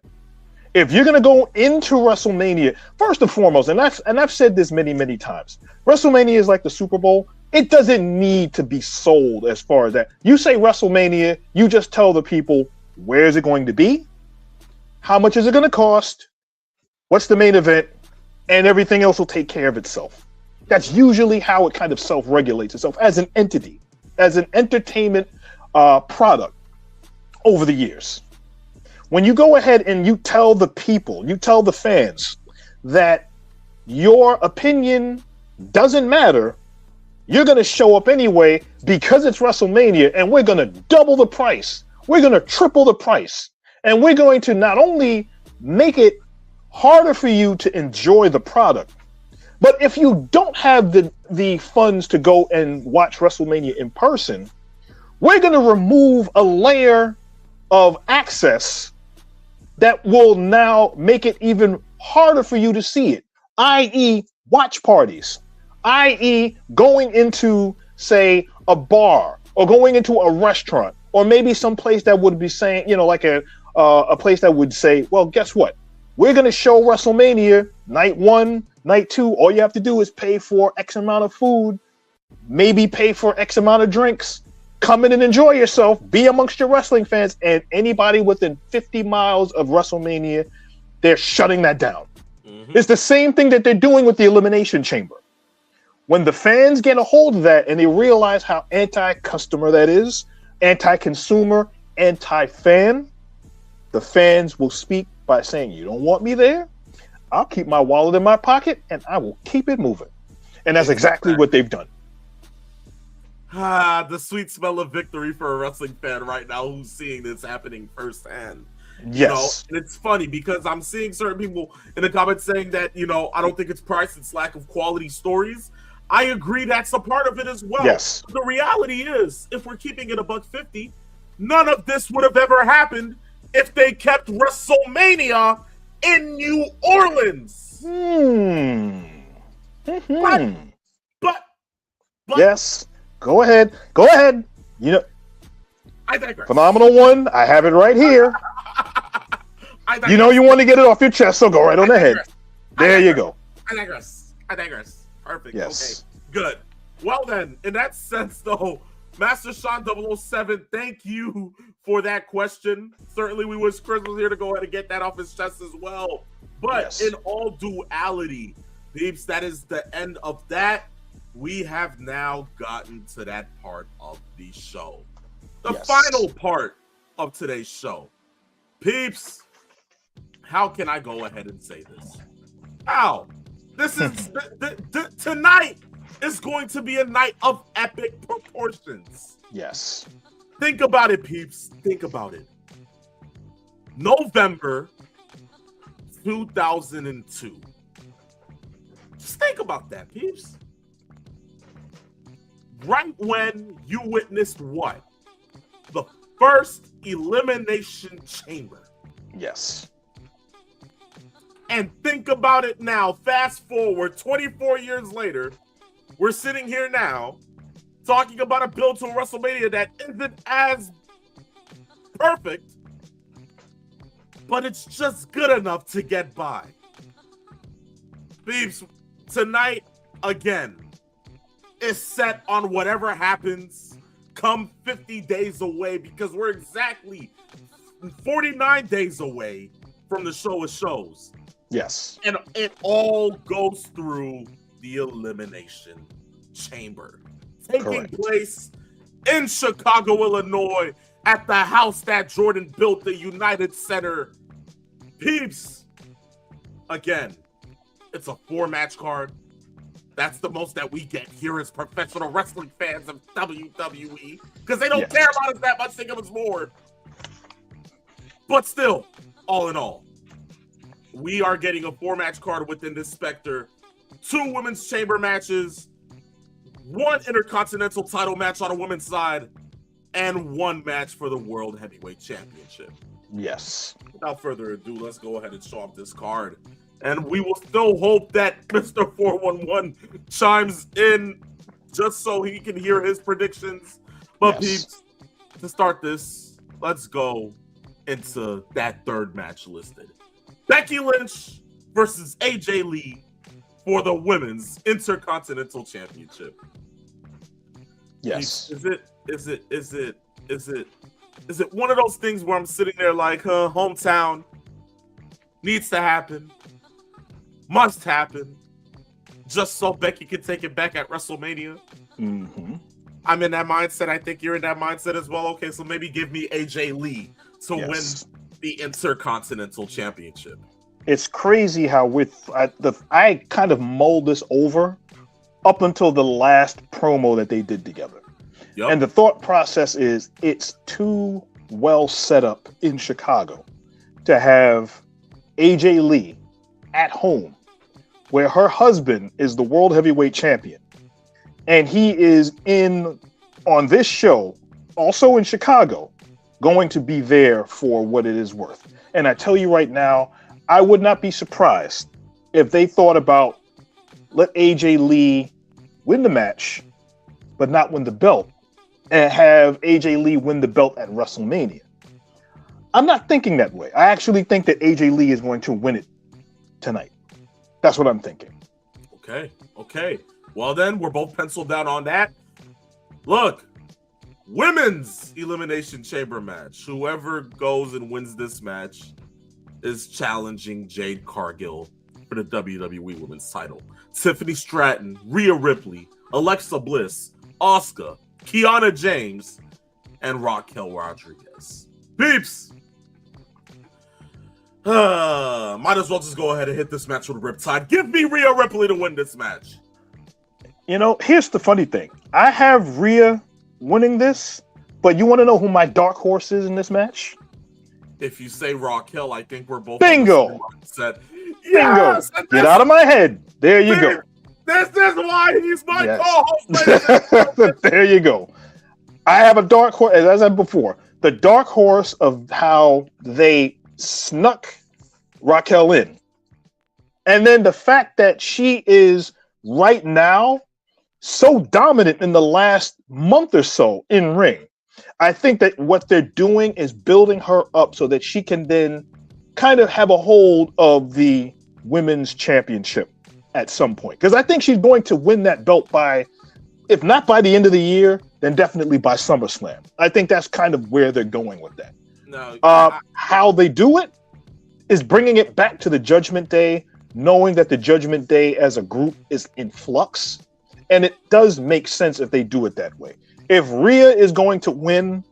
Speaker 2: If you're going to go into WrestleMania, first and foremost, and I've said this many times, WrestleMania is like the Super Bowl. It doesn't need to be sold as far as that. You say WrestleMania, you just tell the people, where is it going to be? How much is it going to cost? What's the main event? And everything else will take care of itself. That's usually how it kind of self-regulates itself as an entity, as an entertainment product over the years. When you go ahead and you tell the people, you tell the fans that your opinion doesn't matter, you're going to show up anyway because it's WrestleMania, and we're going to double the price. We're going to triple the price. And we're going to not only make it harder for you to enjoy the product, but if you don't have the funds to go and watch WrestleMania in person, we're going to remove a layer of access that will now make it even harder for you to see it, i.e. watch parties, i.e. going into, say, a bar or going into a restaurant, or maybe some place that would be saying, like a place that would say, well, guess what? We're going to show WrestleMania night 1, night 2. All you have to do is pay for X amount of food, maybe pay for X amount of drinks. Come in and enjoy yourself. Be amongst your wrestling fans, and anybody within 50 miles of WrestleMania, they're shutting that down. It's the same thing that they're doing with the Elimination Chamber. When the fans get a hold of that and they realize how anti-customer that is, anti-consumer, anti-fan, the fans will speak by saying, you don't want me there? I'll keep my wallet in my pocket and I will keep it moving. And that's exactly what they've done.
Speaker 1: The sweet smell of victory for a wrestling fan right now who's seeing this happening firsthand.
Speaker 2: Yes.
Speaker 1: And it's funny because I'm seeing certain people in the comments saying that, I don't think it's price, it's lack of quality stories. I agree that's a part of it as well.
Speaker 2: Yes.
Speaker 1: The reality is, if we're keeping it $150, none of this would have ever happened if they kept WrestleMania in New Orleans. But
Speaker 2: yes. Go ahead. I
Speaker 1: digress.
Speaker 2: Phenomenal one. I have it right here. You want to get it off your chest, so go right on ahead. There you go.
Speaker 1: I digress. Perfect.
Speaker 2: Yes.
Speaker 1: Okay. Good. Well then, in that sense though, Master Sean 007, thank you for that question. Certainly we wish Chris was here to go ahead and get that off his chest as well. But in all duality, peeps, that is the end of that. We have now gotten to that part of the show. The final part of today's show. Peeps, how can I go ahead and say this? How? This is tonight is going to be a night of epic proportions.
Speaker 2: Yes.
Speaker 1: Think about it, peeps. Think about it. November 2002. Just think about that, peeps. Right when you witnessed what? The first Elimination Chamber.
Speaker 2: Yes.
Speaker 1: And think about it now. Fast forward 24 years later, we're sitting here now talking about a build to a WrestleMania that isn't as perfect, but it's just good enough to get by. Beeps, tonight, again, is set on whatever happens come 50 days away, because we're exactly 49 days away from the show of shows.
Speaker 2: Yes.
Speaker 1: And it all goes through the Elimination Chamber. Taking place in Chicago, Illinois, at the house that Jordan built, the United Center. Peeps, again, it's a 4-match card. That's the most that we get here as professional wrestling fans of WWE, because they don't care about us that much. Think of us more. But still, all in all, we are getting a 4-match card within this Spectre, 2 women's chamber matches, 1 intercontinental title match on a women's side, and 1 match for the World Heavyweight Championship.
Speaker 2: Yes.
Speaker 1: Without further ado, let's go ahead and show off this card. And we will still hope that Mr. 411 chimes in just so he can hear his predictions. But peeps, to start this, let's go into that 3rd match listed. Becky Lynch versus AJ Lee for the Women's Intercontinental Championship.
Speaker 2: Yes.
Speaker 1: Is it one of those things where I'm sitting there like, hometown needs to happen, must happen, just so Becky can take it back at WrestleMania?
Speaker 2: Mm-hmm.
Speaker 1: I'm in that mindset. I think you're in that mindset as well. Okay, so maybe give me AJ Lee to win the Intercontinental Championship.
Speaker 2: It's crazy how I kind of mulled this over up until the last promo that they did together. Yep. And the thought process is it's too well set up in Chicago to have AJ Lee at home, where her husband is the World Heavyweight Champion, and he is on this show, also in Chicago, going to be there for what it is worth. And I tell you right now, I would not be surprised if they thought about let AJ Lee win the match, but not win the belt, and have AJ Lee win the belt at WrestleMania. I'm not thinking that way. I actually think that AJ Lee is going to win it tonight. That's what I'm thinking.
Speaker 1: Okay. Well then, we're both penciled down on that. Look, Women's Elimination Chamber match. Whoever goes and wins this match is challenging Jade Cargill for the WWE Women's title. Tiffany Stratton, Rhea Ripley, Alexa Bliss, Asuka, Kiana James, and Raquel Rodriguez. Peeps! Might as well just go ahead and hit this match with Riptide. Give me Rhea Ripley to win this match.
Speaker 2: You know, here's the funny thing. I have Rhea winning this, but you want to know who my dark horse is in this match?
Speaker 1: If you say Raquel, I think we're both
Speaker 2: Bingo!
Speaker 1: Set.
Speaker 2: Bingo!
Speaker 1: Yes!
Speaker 2: Get out of my head. There you go.
Speaker 1: This is why he's my
Speaker 2: Yes.
Speaker 1: co-host.
Speaker 2: There you go. I have a dark horse, as I said before, the dark horse of how they snuck Raquel in. And then the fact that she is right now so dominant in the last month or so in ring. I think that what they're doing is building her up so that she can then kind of have a hold of the women's championship at some point. Because I think she's going to win that belt by, if not by the end of the year, then definitely by SummerSlam. I think that's kind of where they're going with that.
Speaker 1: No,
Speaker 2: How they do it is bringing it back to the Judgment Day, knowing that the Judgment Day as a group is in flux. And it does make sense if they do it that way. If Rhea is going to win,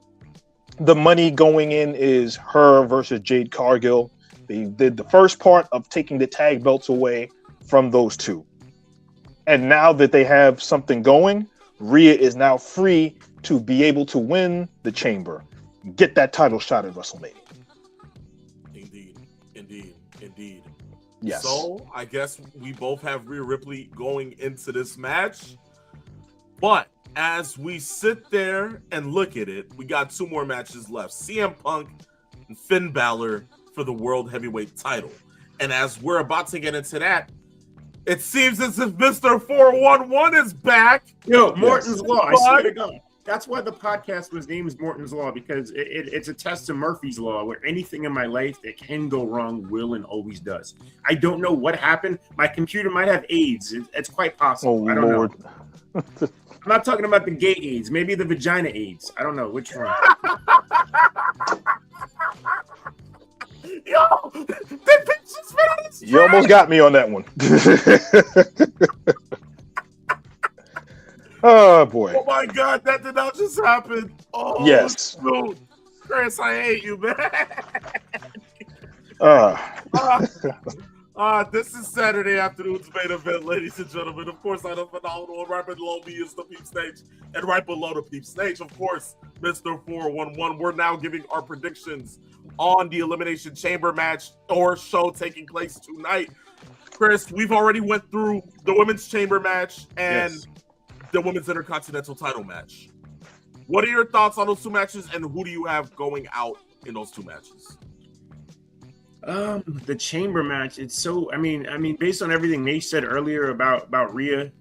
Speaker 2: the money going in is her versus Jade Cargill. They did the first part of taking the tag belts away from those two. And now that they have something going, Rhea is now free to be able to win the Chamber, get that title shot at WrestleMania.
Speaker 1: Indeed.
Speaker 2: Yes.
Speaker 1: So I guess we both have Rhea Ripley going into this match. But as we sit there and look at it, we got two more matches left. CM Punk and Finn Balor for the World Heavyweight title. And as we're about to get into that, it seems as if Mr. 411 is back.
Speaker 3: Yo, Morton's Law. I swear to God. That's why the podcast was named Morton's Law, because it's a test of Murphy's Law, where anything in my life that can go wrong will and always does. I don't know what happened. My computer might have AIDS. It's quite possible.
Speaker 2: Oh,
Speaker 3: I don't
Speaker 2: Lord.
Speaker 3: know. I'm not talking about the gay AIDS. Maybe the vagina AIDS. I don't know which one.
Speaker 1: Yo, the picture's finished.
Speaker 2: You almost got me on that one. Oh, boy.
Speaker 1: Oh my God, that did not just happen. Oh,
Speaker 2: Yes.
Speaker 1: Dude. Chris, I hate you, man. This is Saturday afternoon's main event, ladies and gentlemen. Of course, I'm a phenomenal. Right below me is the Peep Stage. And right below the Peep Stage, of course, Mr. 411. We're now giving our predictions on the Elimination Chamber match or show taking place tonight. Chris, we've already went through the Women's Chamber match and the Women's Intercontinental title match. What are your thoughts on those two matches, and who do you have going out in those two matches?
Speaker 3: The Chamber match, it's so, I mean, based on everything they said earlier about Rhea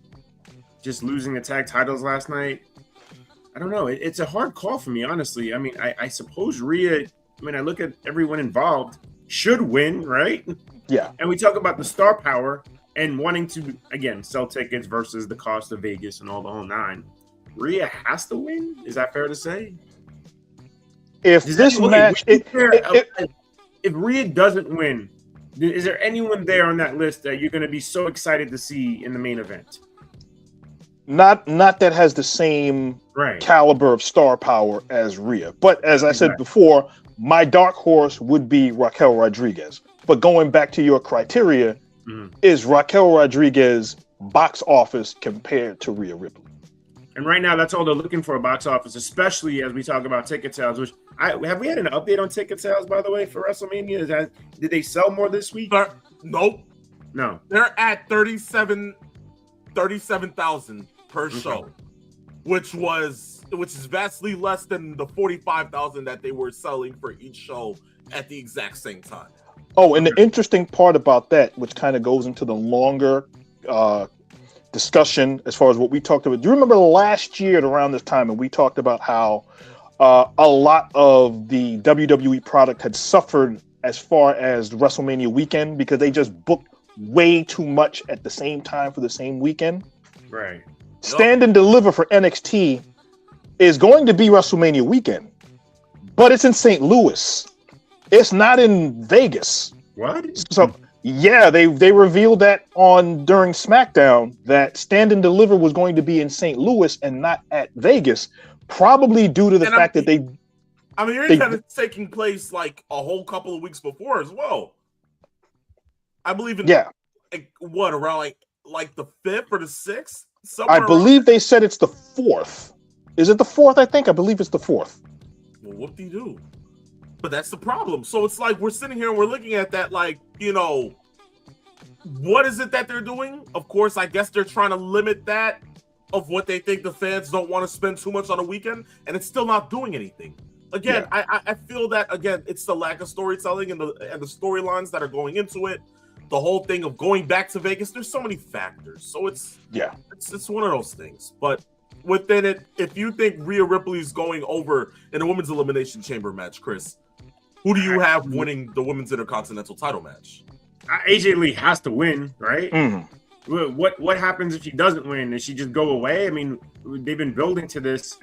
Speaker 3: just losing the tag titles last night, I don't know. It's a hard call for me, honestly. I mean, I suppose Rhea, I look at everyone involved, should win, right?
Speaker 2: Yeah.
Speaker 3: And we talk about the star power and wanting to, again, sell tickets versus the cost of Vegas and all the whole nine. Rhea has to win? Is that fair to say?
Speaker 2: If this match...
Speaker 3: If Rhea doesn't win, is there anyone there on that list that you're going to be so excited to see in the main event?
Speaker 2: Not that has the same caliber of star power as Rhea. But as I said before, my dark horse would be Raquel Rodriguez. But going back to your criteria, is Raquel Rodriguez box office compared to Rhea Ripley?
Speaker 3: And right now, that's all they're looking for, a box office, especially as we talk about ticket sales. Which have we had an update on ticket sales, by the way, for WrestleMania? Did they sell more this week?
Speaker 1: Nope.
Speaker 3: No.
Speaker 1: They're at 37,000 per show, which is vastly less than the 45,000 that they were selling for each show at the exact same time.
Speaker 2: Oh, and the interesting part about that, which kind of goes into the longer discussion as far as what we talked about. Do you remember last year at around this time, and we talked about how a lot of the WWE product had suffered as far as the WrestleMania weekend because they just booked way too much at the same time for the same weekend.
Speaker 3: Right.
Speaker 2: Stand and Deliver for NXT is going to be WrestleMania weekend, but it's in St. Louis. It's not in Vegas.
Speaker 3: What?
Speaker 2: So Yeah, they revealed that during SmackDown that Stand and Deliver was going to be in St. Louis and not at Vegas, probably due to the fact that they.
Speaker 1: I mean, you're kind of taking place like a whole couple of weeks before as well. I believe in what around like the 5th or the 6th.
Speaker 2: I believe they said it's the 4th. Is it the 4th? I believe it's the 4th.
Speaker 1: Well, whoop-de-doo. But that's the problem. So it's like we're sitting here and we're looking at that like, you know, what is it that they're doing? Of course, I guess they're trying to limit that of what they think the fans don't want to spend too much on a weekend, and it's still not doing anything. Again, I feel that, again, it's the lack of storytelling and the storylines that are going into it. The whole thing of going back to Vegas, there's so many factors. So it's one of those things. But within it, if you think Rhea Ripley's going over in a women's elimination chamber match, Chris, who do you have winning the women's intercontinental title match?
Speaker 3: AJ Lee has to win, right?
Speaker 2: Mm-hmm.
Speaker 3: What happens if she doesn't win? Does she just go away? I mean, they've been building to this.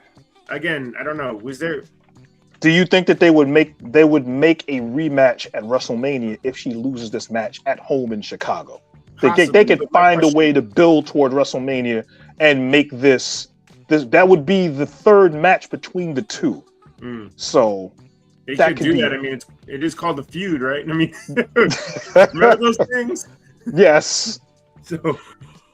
Speaker 3: Again, I don't know.
Speaker 2: Do you think that they would make a rematch at WrestleMania if she loses this match at home in Chicago? They could find a way to build toward WrestleMania and make this that would be the 3rd match between the two. So
Speaker 3: they could do that. I mean, it is called the feud, right? I mean, remember those things?
Speaker 2: Yes.
Speaker 3: So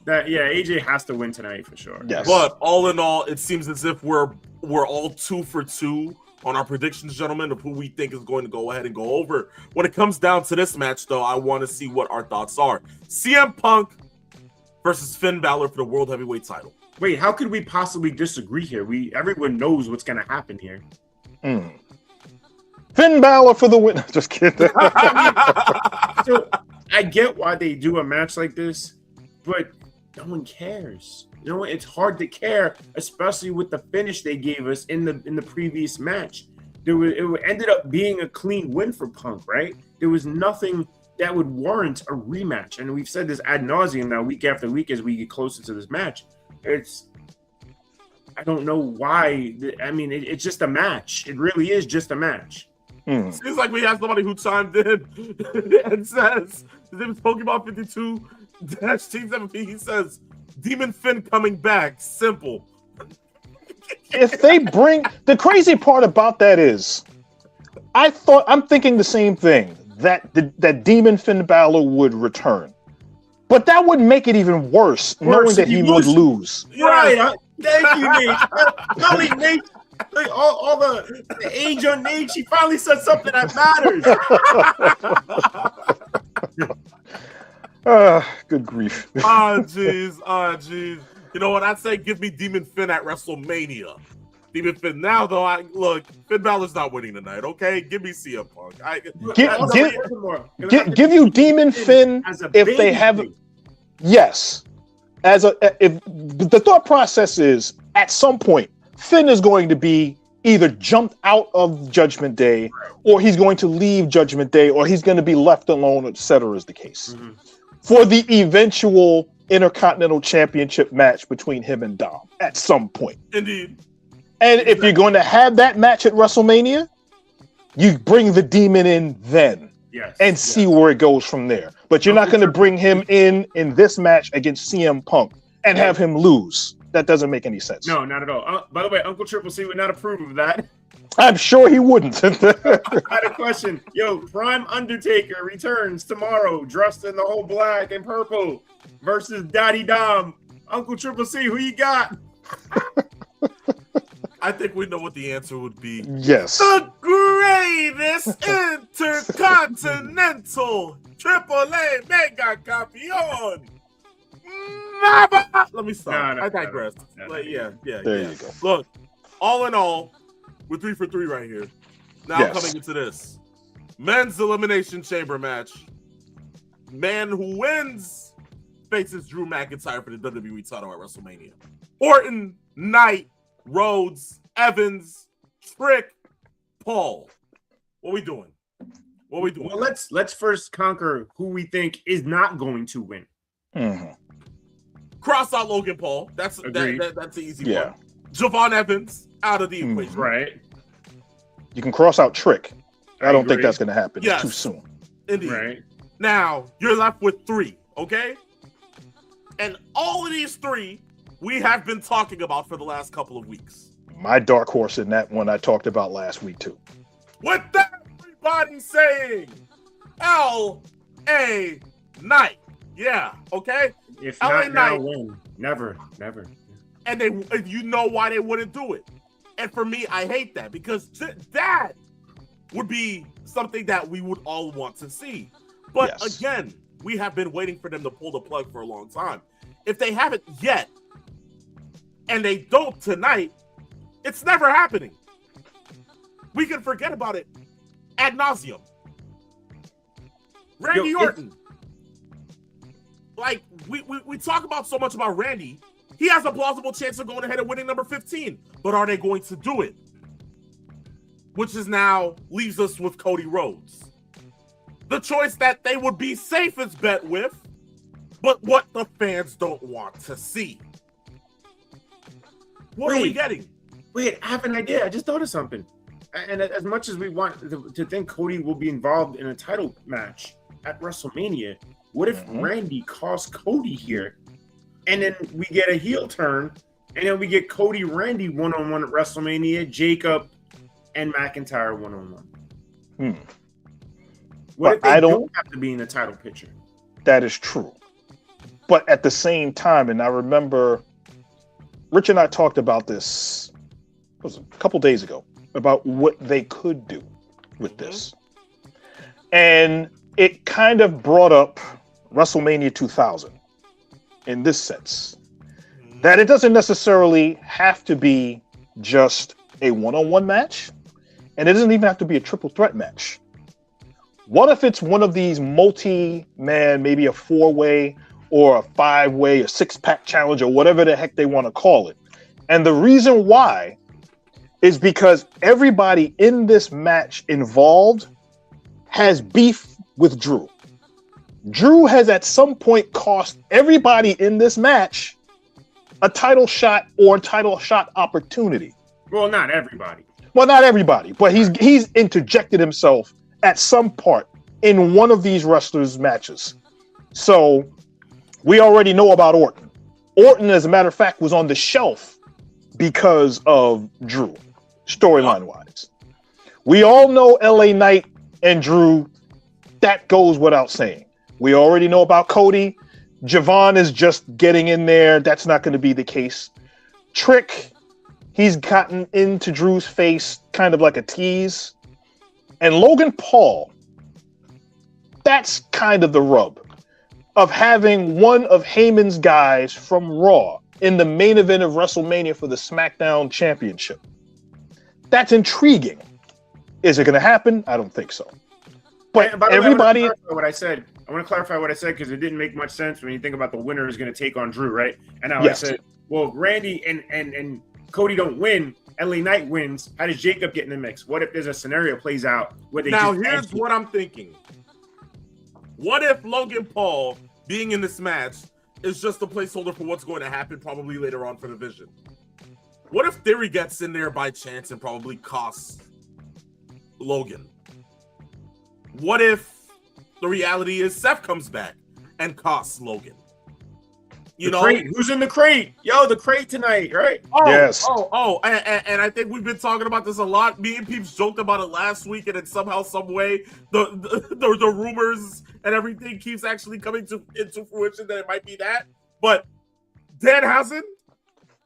Speaker 3: AJ has to win tonight for sure.
Speaker 2: Yes.
Speaker 1: But all in all, it seems as if we're all 2 for 2 on our predictions, gentlemen, of who we think is going to go ahead and go over. When it comes down to this match, though, I want to see what our thoughts are. CM Punk versus Finn Balor for the World Heavyweight title.
Speaker 3: Wait, how could we possibly disagree here? Everyone knows what's going to happen here.
Speaker 2: Finn Balor for the win. Just kidding.
Speaker 3: So I get why they do a match like this, but no one cares. You know, it's hard to care, especially with the finish they gave us in the previous match. It ended up being a clean win for Punk, right? There was nothing that would warrant a rematch, and we've said this ad nauseum now, week after week, as we get closer to this match. I don't know why. I mean, it's just a match. It really is just a match.
Speaker 1: Seems like we have somebody who chimed in and says, his name is Pokemon 52-Team 17. He says, Demon Finn coming back. Simple.
Speaker 2: If they bring the crazy part about that is, I'm thinking the same thing, that Demon Finn Balor would return, but that would make it even worse knowing that he would lose.
Speaker 3: Right. Thank you, Nate. Golly, Nate. Like all the age on Nate, she finally said something that
Speaker 2: matters. Good grief.
Speaker 1: Oh, jeez. You know what? I'd say give me Demon Finn at WrestleMania. Demon Finn. Now, though, look, Finn Balor's not winning tonight, okay? Give me CM Punk.
Speaker 2: Give you Demon Finn if they have... Yes. If the thought process is, at some point, Finn is going to be either jumped out of Judgment Day, or he's going to leave Judgment Day, or he's going to be left alone, etc. is the case. For the eventual Intercontinental Championship match between him and Dom at some point.
Speaker 1: Indeed.
Speaker 2: And if you're going to have that match at WrestleMania, you bring the Demon in then. And see where it goes from there. But you're not going to bring him in this match against CM Punk and have him lose. That doesn't make any sense.
Speaker 3: No, not at all. By the way, Uncle Triple C would not approve of that.
Speaker 2: I'm sure he wouldn't.
Speaker 3: I had a question. Yo, Prime Undertaker returns tomorrow, dressed in the whole black and purple, versus Daddy Dom. Uncle Triple C, who you got?
Speaker 1: I think we know what the answer would be.
Speaker 2: Yes.
Speaker 1: The greatest intercontinental AAA Mega Campeon. Let me stop. I digress. There you go. Look, all in all, we're 3 for 3 right here. Now coming into this men's elimination chamber match. Man who wins faces Drew McIntyre for the WWE title at WrestleMania. Orton, Knight, Rhodes, Evans, Trick, Paul. What we doing?
Speaker 3: Well, let's first conquer who we think is not going to win.
Speaker 1: Cross out Logan Paul. That's the easy one. Javon Evans out of the equation.
Speaker 3: Right.
Speaker 2: You can cross out Trick. I don't think that's going to happen. It's too soon.
Speaker 1: Indeed.
Speaker 3: Right.
Speaker 1: Now, you're left with 3, okay? And all of these 3, we have been talking about for the last couple of weeks.
Speaker 2: My dark horse in that one I talked about last week, too.
Speaker 1: With everybody saying L.A. Knight. Yeah, okay?
Speaker 3: If
Speaker 1: LA
Speaker 3: not now,
Speaker 1: Knight.
Speaker 3: when? Never.
Speaker 1: And you know why they wouldn't do it. And for me, I hate that because that would be something that we would all want to see. But
Speaker 2: Yes.
Speaker 1: again, we have been waiting for them to pull the plug for a long time. If they haven't yet, and they don't tonight, it's never happening. We can forget about it ad nauseum. Randy Orton. Like, we talk about so much about Randy. He has a plausible chance of going ahead and winning number 15. But are they going to do it? Which is now leaves us with Cody Rhodes. The choice that they would be safest bet with, but what the fans don't want to see. What are we getting?
Speaker 3: Wait, I have an idea. I just thought of something. And as much as we want to think Cody will be involved in a title match at WrestleMania, what if Randy costs Cody here, and then we get a heel turn, and then we get Cody Randy one-on-one at WrestleMania, Jacob and McIntyre one-on-one? What if they don't have to be in the title picture?
Speaker 2: That is true. But at the same time, and I remember Rich and I talked about this a couple days ago about what they could do with this. And it kind of brought up WrestleMania 2000 in this sense, that it doesn't necessarily have to be just a one-on-one match, and it doesn't even have to be a triple threat match. What if it's one of these multi-man, maybe a 4-way or a 5-way, a 6-pack challenge, or whatever the heck they want to call it? And the reason why is because everybody in this match involved has beef with Drew. Drew has at some point cost everybody in this match a title shot or title shot opportunity.
Speaker 3: Well, not everybody.
Speaker 2: Well, not everybody, but he's interjected himself at some part in one of these wrestlers' matches. So we already know about Orton. Orton, as a matter of fact, was on the shelf because of Drew, storyline-wise. We all know LA Knight and Drew. That goes without saying. We already know about Cody. Javon is just getting in there. That's not going to be the case. Trick, he's gotten into Drew's face kind of like a tease. And Logan Paul, that's kind of the rub of having one of Heyman's guys from Raw in the main event of WrestleMania for the SmackDown Championship. That's intriguing. Is it going to happen? I don't think so. But everybody...
Speaker 3: I want to clarify what I said because it didn't make much sense when you think about the winner is going to take on Drew, right? And now
Speaker 2: Yes.
Speaker 3: I said, well, Randy and Cody don't win. LA Knight wins. How does Jacob get in the mix? What if there's a scenario plays out where they
Speaker 1: Now,
Speaker 3: just
Speaker 1: here's what I'm thinking. What if Logan Paul being in this match is just a placeholder for what's going to happen probably later on for the Vision? What if Theory gets in there by chance and probably costs Logan? What if the reality is Seth comes back and costs Logan? You know,
Speaker 3: crate. Who's in the crate? Yo, the crate tonight, right?
Speaker 2: Yes.
Speaker 1: And I think we've been talking about this a lot. Me and Peeps joked about it last week, and then somehow, some way, the rumors and everything keeps actually coming into fruition that it might be that. But Danhausen,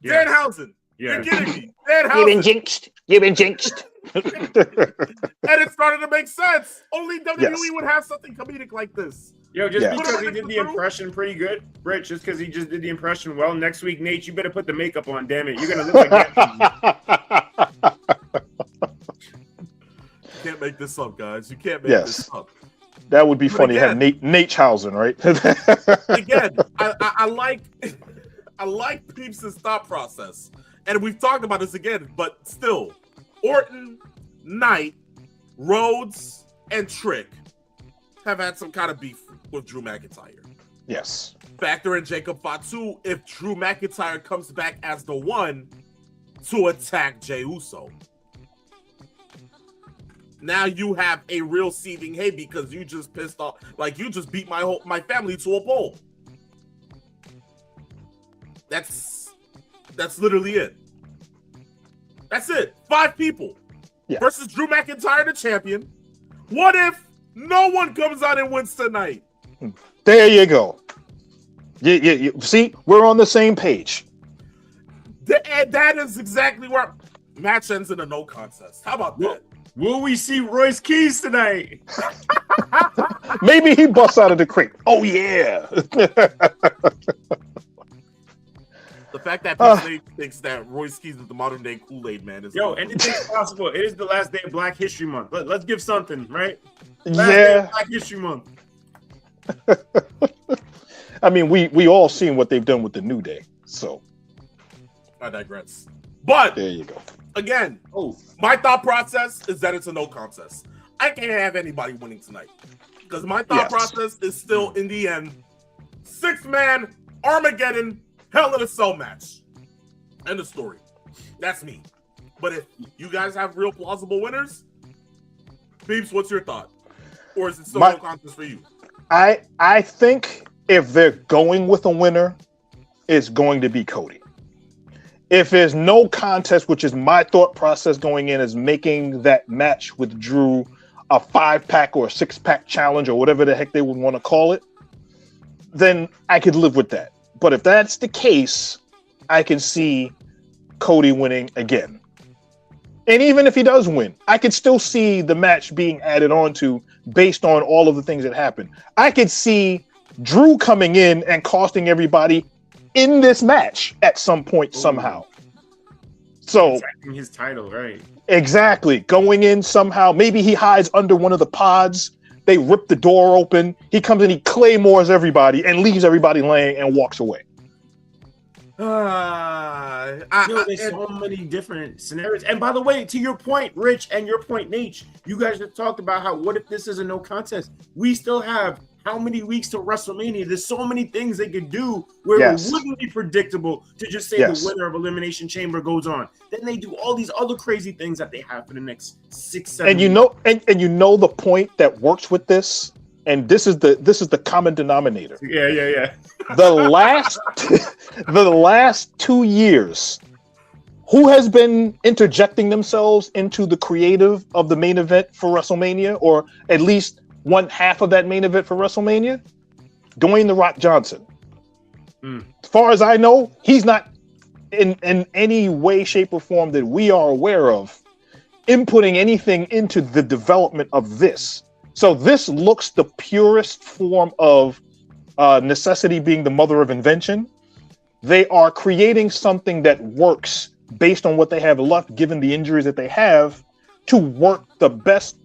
Speaker 3: Yes.
Speaker 1: Danhausen,
Speaker 3: Yeah.
Speaker 1: you're kidding me. Danhausen.
Speaker 2: You've been jinxed. You've been jinxed.
Speaker 1: And it started to make sense. Only WWE
Speaker 2: Yes.
Speaker 1: would have something comedic like this.
Speaker 3: Yo, just
Speaker 2: Yeah.
Speaker 3: because he did the impression pretty good, Rich, just because he just did the impression well, next week, Nate, you better put the makeup on, damn it. You're going to look like that.
Speaker 1: You can't make this up, guys. You can't make
Speaker 2: Yes.
Speaker 1: this up.
Speaker 2: That would be
Speaker 1: But
Speaker 2: funny to have
Speaker 1: again-
Speaker 2: Nate Hausen, right?
Speaker 1: Again, I like Peeps' thought process. And we've talked about this again, but still, Orton, Knight, Rhodes, and Trick have had some kind of beef with Drew McIntyre.
Speaker 2: Yes.
Speaker 1: Factor in Jacob Fatu if Drew McIntyre comes back as the one to attack Jey Uso. now you have a real seething hate because you just pissed off, like you just beat my family to a pulp. That's literally it. That's it. 5 people versus Drew McIntyre, the champion. What if no one comes out and wins tonight?
Speaker 2: There you go. You see, we're on the same page.
Speaker 1: That is exactly where match ends in a no contest. How about that?
Speaker 3: Will we see Royce Keys tonight?
Speaker 2: Maybe he busts out of the crate. Oh yeah.
Speaker 1: The fact that Pete thinks that Royce Keys is the modern day Kool-Aid man is
Speaker 3: anything's possible. It is the last day of Black History Month. Let's give something, right?
Speaker 2: Last day of
Speaker 3: Black History Month.
Speaker 2: I mean, we all seen what they've done with the New Day, so
Speaker 1: I digress. But
Speaker 2: there you go.
Speaker 1: Again, my thought process is that it's a no contest. I can't have anybody winning tonight because my thought process is still in the end 6-man Armageddon Hell in a Cell match. End of story. That's me. But if you guys have real plausible winners, Beeps, what's your thought? Or is it still no contest for you?
Speaker 2: I think if they're going with a winner, it's going to be Cody. If there's no contest, which is my thought process going in, is making that match with Drew a 5-pack or a 6-pack challenge or whatever the heck they would want to call it, then I could live with that. But if that's the case, I can see Cody winning again. And even if he does win, I could still see the match being added on to based on all of the things that happen. I could see Drew coming in and costing everybody in this match at some point somehow. So
Speaker 3: his title, right?
Speaker 2: Exactly. Going in somehow. Maybe he hides under one of the pods. They rip the door open. He comes in, he claymores everybody and leaves everybody laying and walks away.
Speaker 3: There's so many different scenarios. And by the way, to your point, Rich, and your point, Nate, you guys just talked about how what if this is a no contest? We still have how many weeks to WrestleMania? There's so many things they could do where it wouldn't be predictable to just say the winner of Elimination Chamber goes on. Then they do all these other crazy things that they have for the next 6-7
Speaker 2: and you know and you know the point that works with this, and this is the common denominator.
Speaker 3: Yeah.
Speaker 2: The last 2 years, who has been interjecting themselves into the creative of the main event for WrestleMania, or at least one half of that main event for WrestleMania? Dwayne "The Rock" Johnson. As far as I know, he's not in any way, shape, or form that we are aware of inputting anything into the development of this. So this looks the purest form of necessity being the mother of invention. They are creating something that works based on what they have left, given the injuries that they have, to work the best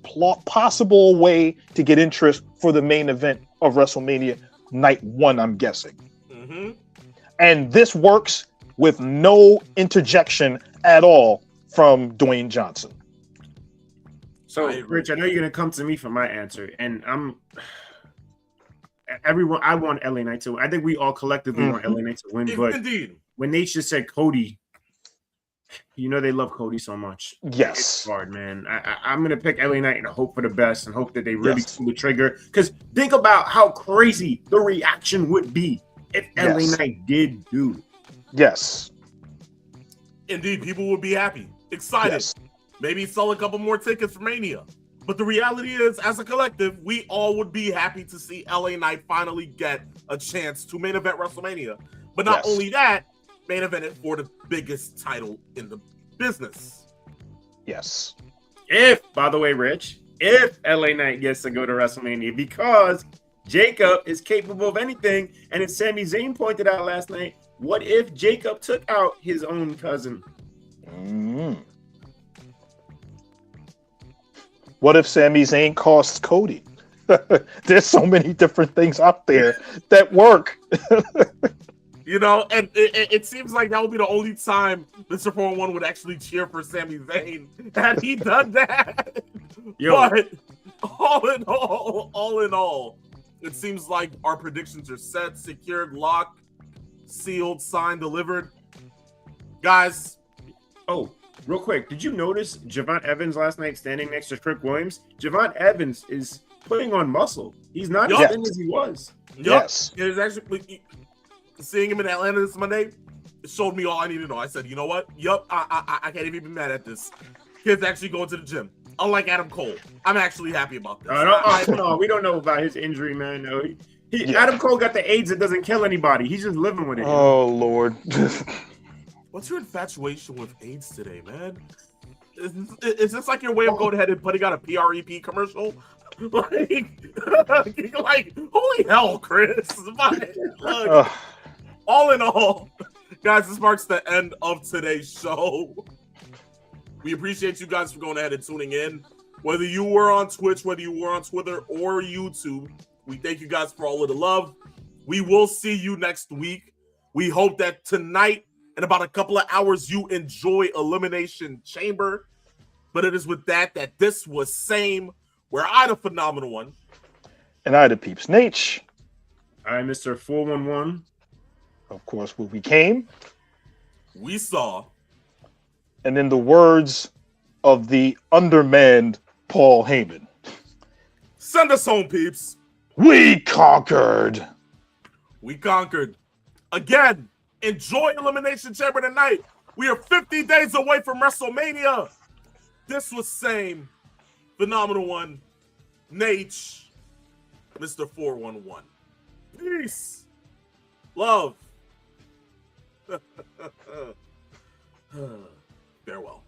Speaker 2: possible way to get interest for the main event of WrestleMania night 1, I'm guessing. And this works with no interjection at all from Dwayne Johnson.
Speaker 3: So, Rich, I know you're going to come to me for my answer, and I want LA Knight to win. I think we all collectively want LA Knight to win, but when Nate just said Cody, you know they love Cody so much.
Speaker 2: Yes.
Speaker 3: It's hard, man. I'm going to pick LA Knight and hope for the best and hope that they really pull the trigger. Because think about how crazy the reaction would be if LA Knight did do.
Speaker 2: Yes.
Speaker 1: Indeed, people would be happy, excited. Maybe sell a couple more tickets for Mania. But the reality is, as a collective, we all would be happy to see LA Knight finally get a chance to main event WrestleMania. But not only that, main event it for the biggest title in the business.
Speaker 2: Yes.
Speaker 3: If, by the way, Rich, if LA Knight gets to go to WrestleMania, because Jacob is capable of anything, and as Sami Zayn pointed out last night, what if Jacob took out his own cousin?
Speaker 2: What if Sami Zayn costs Cody? There's so many different things out there that work.
Speaker 1: You know, and it seems like that would be the only time Mr. 411 would actually cheer for Sami Zayn had he done that. But all in all, it seems like our predictions are set, secured, locked, sealed, signed, delivered. Guys.
Speaker 3: Oh, real quick, did you notice Javon Evans last night standing next to Trick Williams? Javon Evans is putting on muscle. He's not as thin as he was.
Speaker 2: Yes.
Speaker 1: It is actually seeing him in Atlanta this Monday. It showed me all I need to know. I said, you know what? Yup, I can't even be mad at this. Kid's actually going to the gym. Unlike Adam Cole, I'm actually happy about this.
Speaker 3: No, we don't know about his injury, man. No, Adam Cole got the AIDS that doesn't kill anybody. He's just living with it.
Speaker 2: Oh, Lord.
Speaker 1: What's your infatuation with AIDS today, man? Is this like your way of going ahead and putting out a PREP commercial? like holy hell, Chris. All in all, guys, this marks the end of today's show. We appreciate you guys for going ahead and tuning in. Whether you were on Twitch, whether you were on Twitter or YouTube, we thank you guys for all of the love. We will see you next week. We hope that tonight, in about a couple of hours, you enjoy Elimination Chamber. But it is with that this was Same, where I, the phenomenal one.
Speaker 2: And I, the peeps, Nate.
Speaker 3: I'm Mr. 411.
Speaker 2: Of course, where we came.
Speaker 1: We saw.
Speaker 2: And in the words of the undermanned Paul Heyman.
Speaker 1: Send us home, peeps.
Speaker 2: We conquered.
Speaker 1: We conquered. Again, enjoy Elimination Chamber tonight. We are 50 days away from WrestleMania. This was Same, phenomenal one, Nate, Mr. 411. Peace. Love. Farewell.